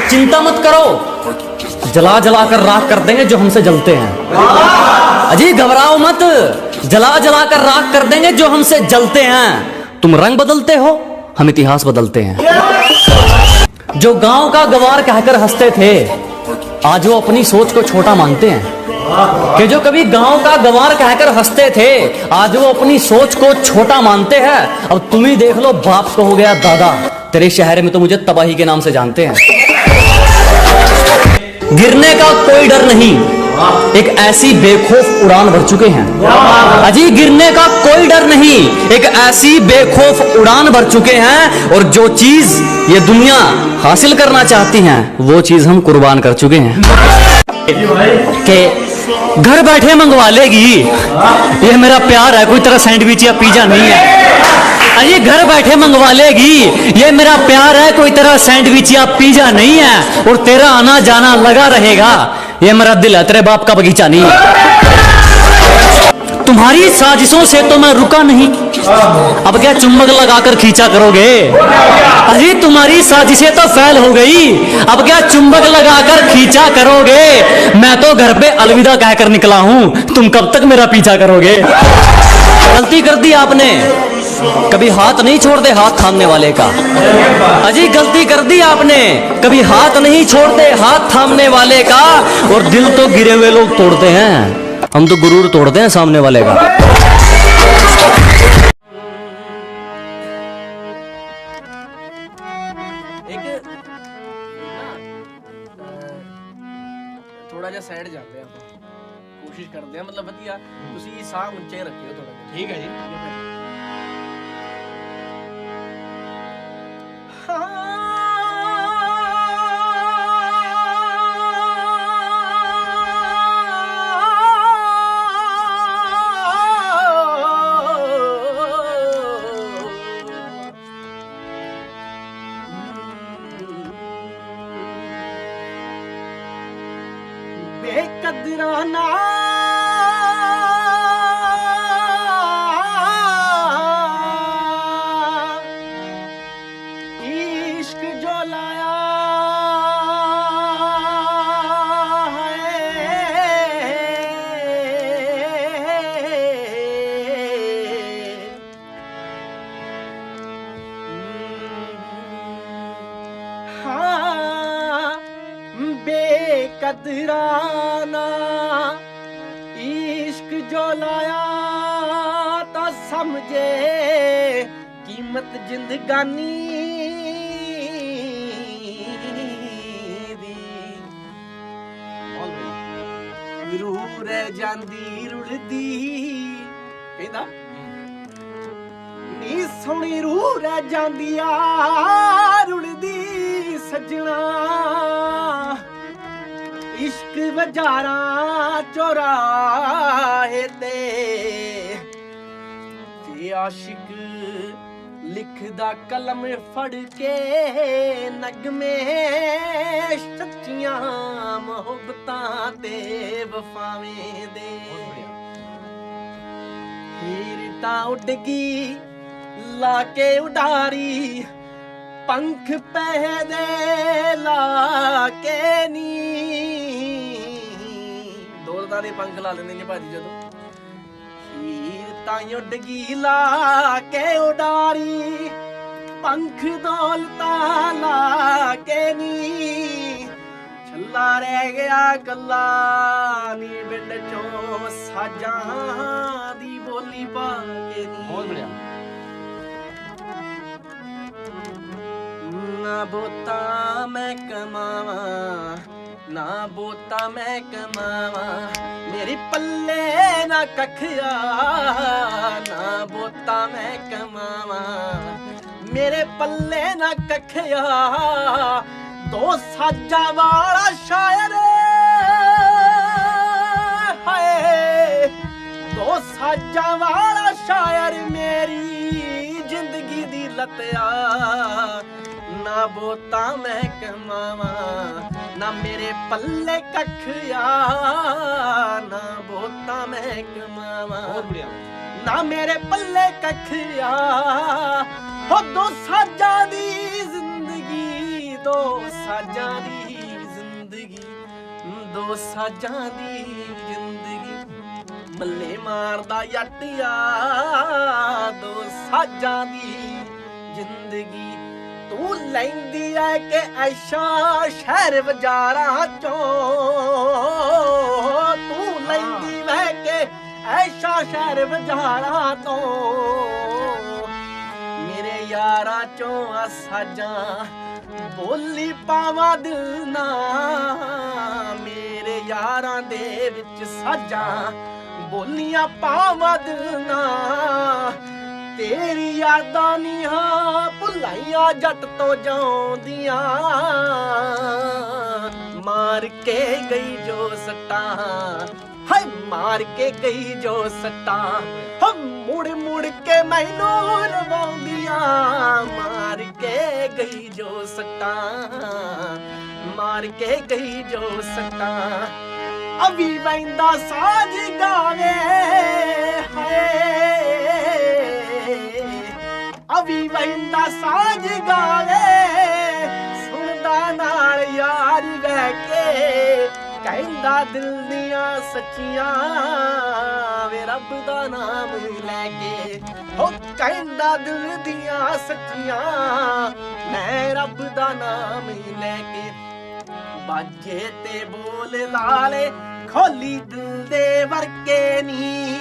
Speaker 1: चिंता मत करो, जला जला कर राख कर देंगे जो हमसे जलते हैं। अजी घबराओ मत, जला जला कर राख कर देंगे जो हमसे जलते हैं। तुम रंग बदलते हो, हम इतिहास बदलते हैं। जो गांव का गवार कहकर हंसते थे आज वो अपनी सोच को छोटा मानते हैं। कि जो कभी गांव का गंवार कहकर हंसते थे, आज वो अपनी सोच को छोटा मानते हैं। अब तुम ही देख लो, बाप को हो गया दादा। तेरे शहर में तो मुझे तबाही के नाम से जानते हैं। गिरने का कोई डर नहीं, एक ऐसी बेखौफ उड़ान भर चुके हैं। अजी गिरने का कोई डर नहीं, एक ऐसी बेखौफ उड़ान भर चुके हैं। और जो चीज ये दुनिया हासिल करना चाहती है, वो चीज हम कुर्बान कर चुके हैं। कि घर बैठे मंगवा लेगी, ये मेरा प्यार है, कोई तरह सैंडविच या पिज्जा नहीं है। अरे घर बैठे मंगवा लेगी, ये मेरा प्यार है, कोई तरह सैंडविच या पिज्जा नहीं है। और तेरा आना जाना लगा रहेगा, ये मेरा दिल है, तेरे बाप का बगीचा नहीं है। तुम्हारी साजिशों से तो मैं रुका नहीं, अब क्या चुम्बक लगाकर खींचा करोगे? अरे तुम्हारी साजिशें तो फैल हो गई, अब क्या चुम्बक लगाकर खींचा करोगे? मैं तो घर पे अलविदा कहकर निकला हूं, तुम कब तक मेरा पीछा करोगे? गलती कर दी आपने, कभी हाथ नहीं छोड़ते हाथ थामने वाले का। अजी गलती कर दी आपने, कभी हाथ नहीं छोड़ते हाथ थामने वाले का। और दिल तो गिरे हुए लोग तोड़ते हैं, हम तो गुरूर तोड़ते हैं सामने वाले का।
Speaker 2: थोड़ा ਜਿਹਾ ਸਾਈਡ ਜਾਂਦੇ ਆਪਾਂ, ਕੋਸ਼ਿਸ਼ ਕਰਦੇ ਆ, ਮਤਲਬ ਵਧੀਆ ਤੁਸੀਂ ਸਾਹ ਉੱਚੇ ਰੱਖਿਓ ਥੋੜਾ। ਠੀਕ ਹੈ ਜੀ। बेकदरा ना इश्क जो लाया है, हाँ बेकदराना इश्क जो लाया तो समझे कीमत जिंदगानी दी। रूह रह जांदी रुड़दी, कहंदा नी सोहणी रूह रह जांदी आ रुड़दी सजना। इश्क वजारा चौराहे ते आशिक लिखदा कलम फड़ के नगमे सच्चियां मोहब्बतां ते वफावें दे। हीर तां उड़ गई लाके उडारी, पंख पहदे लाके नी। दो तारे पंख ला लेंगे भाजी जदों। हीर तां उड़ गई लाके उडारी, पंख दौलता लाके नी। छल्ला रह गया कल्ला नी बिंड चों साजां दी बोली पा के नी। बहुत बढ़िया। ना बोता मैं कमावा, ना बोता मैं कमावा, मेरी पल्ले ना कखिया। ना बोता मैं कमावा, मेरे पल्ले ना कखिया। दो साजा वाला शायर है, दो साजा वाला शायर मेरी जिंदगी दी लतिया। ना बोता मैं कमावा, ना मेरे पल्ले कखिया। ना बोता मैं कमावा, ना मेरे पल्ले कखिया। हो दो साजा दी जिंदगी, दो साजा दी जिंदगी, दो साजा दी जिंदगी। मल्ले मारदा यटिया, दो साजा दी जिंदगी। तू लैंदी है कि ऐशा शहर बाजारां चों, तू ਆਸ਼ਾ ਸ਼ਹਿਰ ਵਜਾਰਾ ਤੋਂ ਮੇਰੇ ਯਾਰਾਂ ਚੋਂ ਆ ਸਾਜਾਂ ਬੋਲੀ ਪਾਵਾਂ ਦਿਲ ਨਾ ਮੇਰੇ ਯਾਰਾਂ ਦੇ ਵਿੱਚ ਸਾਜਾਂ ਬੋਲੀਆਂ ਪਾਵਾਂ ਦਿਲ ਨਾ ਤੇਰੀ ਯਾਦਾਂ ਨੀ ਹਾਂ ਭੁਲਾਈਆਂ ਜੱਟ ਤੋਂ ਜਾਉਂਦੀਆਂ ਮਾਰ ਕੇ ਗਈ ਜੋ ਸੱਟਾਂ ਹਾਏ ਮਾਰ ਕੇ ਗਈ ਜੋ ਸੱਟਾਂ ਹਮ ਮੁੜ ਮੁੜ ਕੇ ਮੈਨੂੰ ਰਵਾਉਂਦੀਆਂ ਮਾਰ ਕੇ ਗਈ ਜੋ ਸੱਟਾਂ ਮਾਰ ਕੇ ਗਈ ਜੋ ਸੱਟਾਂ ਅਵੀ ਵੈਂਦਾ ਸਾਜ ਗਾਵੇ ਹਾਏ ਅਵੀ ਵੈਂਦਾ ਸਾਜ ਗਾਵੇ ਸੁਣਦਾ ਨਾਲ ਯਾਰ ਬਹਿ ਕੇ ਕਹਿੰਦਾ ਦਿਲ ਦੀਆਂ ਸੱਚੀਆਂ ਵੇ ਰੱਬ ਦਾ ਨਾਮ ਲੈ ਕੇ ਹੋ ਕਹਿੰਦਾ ਦਿਲ ਦੀਆਂ ਸੱਚੀਆਂ ਮੈਂ ਰੱਬ ਦਾ ਨਾਮ ਲੈ ਕੇ ਬਾਜੇ ਤੇ ਬੋਲ ਲਾਲੇ ਖੋਲੀ ਦਿਲ ਦੇ ਵਰਕੇ ਨੀ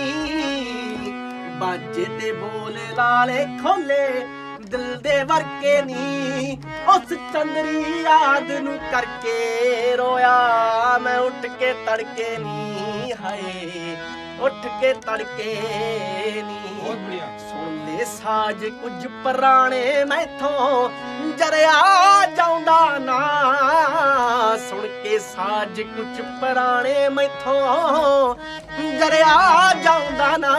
Speaker 2: ਬਾਜੇ ਤੇ ਬੋਲ ਲਾਲੇ ਖੋਲੇ ਦਿਲ ਦੇ ਵਰਕੇ ਨੀ ਉਸ ਚੰਦਰੀ ਯਾਦ ਨੂੰ ਕਰਕੇ ਰੋਇਆ ਮੈਂ ਉੱਠ ਕੇ ਤੜਕੇ ਨੀ ਹਾਏ ਉੱਠ ਕੇ ਤੜਕੇ ਨੀ ਬਹੁਤ ਬੜੀਆ ਸੁਣ ਲੈ ਸਾਜ ਕੁਝ ਪੁਰਾਣੇ ਮੈਥੋਂ ਜਰਿਆ ਜਾਉਂਦਾ ਨਾ ਸੁਣ ਕੇ ਸਾਜ ਕੁਝ ਪੁਰਾਣੇ ਮੈਥੋਂ ਜਰਿਆ ਜਾਉਂਦਾ ਨਾ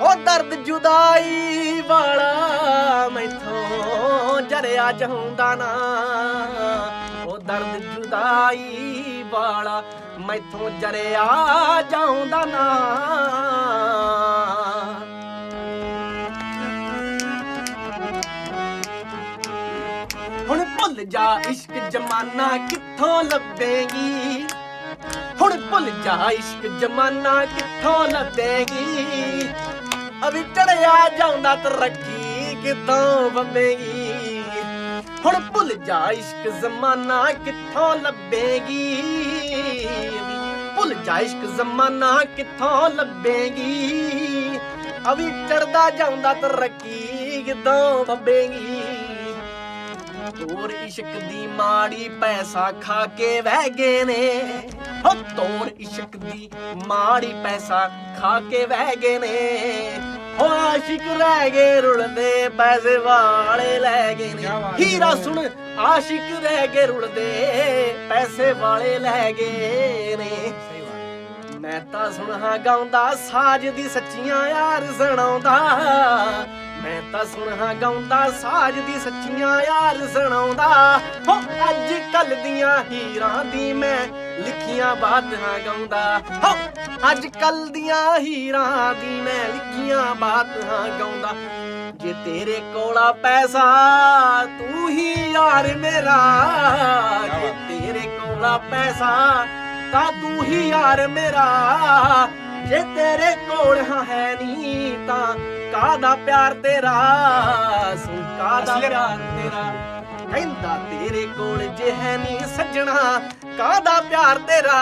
Speaker 2: ਉਹ ਦਰਦ ਜੁਦਾਈ ਵਾਲਾ ਮੈਥੋਂ ਜਰਿਆ ਜਾਉਂਦਾ ਨਾ ਉਹ ਦਰਦ ਜੁਦਾਈ ਵਾਲਾ ਮੈਥੋਂ ਜਰਿਆ ਜਾਉਂਦਾ ਨਾ ਹੁਣ ਭੁੱਲ ਜਾ ਇਸ਼ਕ ਜਮਾਨਾ ਕਿੱਥੋਂ ਲੱਭੇਗੀ ਹੁਣ ਭੁੱਲ ਜਾ ਇਸ਼ਕ ਜਮਾਨਾ ਕਿੱਥੋਂ ਲੱਭੇਗੀ ਅਵੀ ਚੜਿਆ ਜਾਂਦਾ ਤਰੱਕੀ ਕਿੱਥੋਂ ਬੰਬੇਗੀ ਹੁਣ ਭੁੱਲ ਜਾ ਇਸ਼ਕ ਜ਼ਮਾਨਾ ਕਿੱਥੋਂ ਲੱਭੇਗੀ ਭੁੱਲ ਜਾ ਇਸ਼ਕ ਜ਼ਮਾਨਾ ਕਿੱਥੋਂ ਲੱਭੇਗੀ ਅਵੀ ਚੜਦਾ ਜਾਂਦਾ ਤਰੱਕੀ ਕਿੱਥੋਂ ਬੰਬੇਗੀ ਤੋਰ ਇਸ਼ਕ ਦੀ ਮਾੜੀ ਪੈਸਾ ਖਾ ਕੇ ਵਹਿ ਗਏ ਨੇ ਹੋ ਤੋਰ ਇਸ਼ਕ ਦੀ ਮਾੜੀ ਪੈਸਾ ਖਾ ਕੇ ਵਹਿ ਗਏ ਨੇ ਹੋ ਆਸ਼ਿਕ ਰਹਿ ਗਏ ਰੁਲਦੇ ਪੈਸੇ ਵਾਲੇ ਲੈ ਗਏ ਨੇ ਹੀਰਾ ਸੁਣ ਆਸ਼ਿਕ ਰਹਿ ਗਏ ਰੁਲਦੇ ਪੈਸੇ ਵਾਲੇ ਲੈ ਗਏ ਨੇ ਮੈਂ ਤਾਂ ਸੁਣਾ ਗਾਉਂਦਾ ਸਾਜ ਦੀ ਸੱਚੀਆਂ ਯਾਰ ਸੁਣਾਉਂਦਾ ਮੈਂ ਤਾਂ ਸੁਣਾ ਗਾਉਂਦਾ ਸਾਜ ਦੀ ਸੱਚੀਆਂ ਯਾਰ ਸੁਣਾਉਂਦਾ ਹੋ ਅੱਜ ਕੱਲ ਦੀਆਂ ਹੀਰਾਂ ਦੀ ਮੈਂ ਲਿਖੀਆਂ ਬਾਤਾਂ ਗਾਉਂਦਾ ਹੋ ਅੱਜ ਕੱਲ ਦੀਆਂ ਹੀਰਾਂ ਦੀ ਮੈਂ ਲਿਖੀਆਂ ਬਾਤਾਂ ਗਾਉਂਦਾ ਜੇ ਤੇਰੇ ਕੋਲਾ ਪੈਸਾ ਤੂੰ ਹੀ ਯਾਰ ਮੇਰਾ ਜੇ ਤੇਰੇ ਕੋਲਾ ਪੈਸਾ ਤਾਂ ਤੂੰ ਹੀ ਯਾਰ ਮੇਰਾ ਜੇ ਤੇਰੇ ਕੋਲ ਹੈ ਨੀ ਤਾਂ ਕਾਹਦਾ ਪਿਆਰ ਤੇਰਾ ਸੁਣ ਕਾਹਦਾ ਪਿਆਰ ਤੇਰਾ ਕਹਿੰਦਾ ਤੇਰੇ ਕੋਲ ਜੇ ਹੈ ਨੀ ਸੱਜਣਾ ਕਾਹਦਾ ਪਿਆਰ ਤੇਰਾ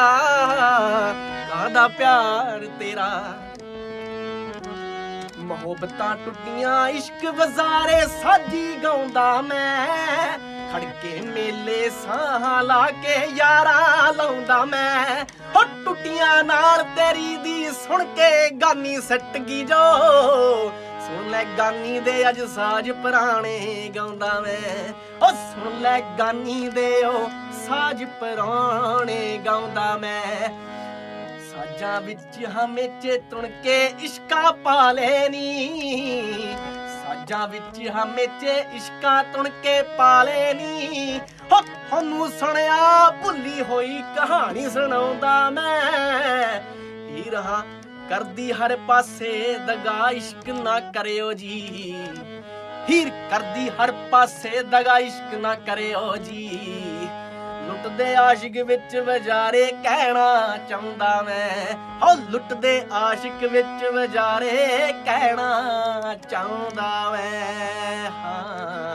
Speaker 2: ਕਾਹਦਾ ਪਿਆਰ ਤੇਰਾ ਮੁਹੱਬਤਾਂ ਟੁੱਟੀਆਂ ਇਸ਼ਕ ਵਜ਼ਾਰੇ ਸਾਜੀ ਗਾਉਂਦਾ ਮੈਂ ਖੜਕੇ ਮੇਲੇ ਸਾਹ ਲਾ ਕੇ ਯਾਰਾਂ ਲਾਉਂਦਾ ਮੈਂ ਹੋ ਟੁੱਟੀਆਂ ਨਾਲ ਤੇਰੀ ਦੀ ਸੁਣ ਕੇ ਗਾਨੀ ਸੱਟ ਗਈ ਜੋ ਸੁਣ ਲੈ ਗਾਨੀ ਦੇ ਅੱਜ ਸਾਜ ਪੁਰਾਣੇ ਗਾਉਂਦਾ ਮੈਂ ਉਹ ਸੁਣ ਲੈ ਗਾਨੀ ਦੇ ਉਹ ਸਾਜ ਪੁਰਾਣੇ ਗਾਉਂਦਾ ਮੈਂ ਸਾਜਾਂ ਵਿੱਚ ਹਮੇਚੇ ਤੁਣ ਕੇ ਇਸ਼ਕਾ ਪਾ ਲੈਨੀ ਸਾਜਾਂ ਵਿੱਚ ਹਮੇਚੇ ਇਸ਼ਕਾ ਤੁਣ ਕੇ ਪਾ ਲੈਨੀ ਹੋ ਤੁਹਾਨੂੰ ਸੁਣਿਆ ਭੁੱਲੀ ਹੋਈ ਕਹਾਣੀ ਸੁਣਾਉਂਦਾ ਮੈਂ ਹੀ ਰਹਾ ਕਰਦੀ ਹਰ ਪਾਸੇ ਦਗਾ ਇਸ਼ਕ ਨਾ ਕਰਿਓ ਜੀ ਹੀਰ ਕਰਦੀ ਹਰ ਪਾਸੇ ਦਗਾ ਇਸ਼ਕ ਨਾ ਕਰਿਓ ਜੀ ਲੁੱਟਦੇ ਆਸ਼ਿਕ ਵਿੱਚ ਵਜਾਰੇ ਕਹਿਣਾ ਚਾਹੁੰਦਾ ਮੈਂ ਹੋ ਲੁੱਟਦੇ ਆਸ਼ਿਕ ਵਿੱਚ ਵਜਾਰੇ ਕਹਿਣਾ ਚਾਹੁੰਦਾ ਮੈਂ ਹਾਂ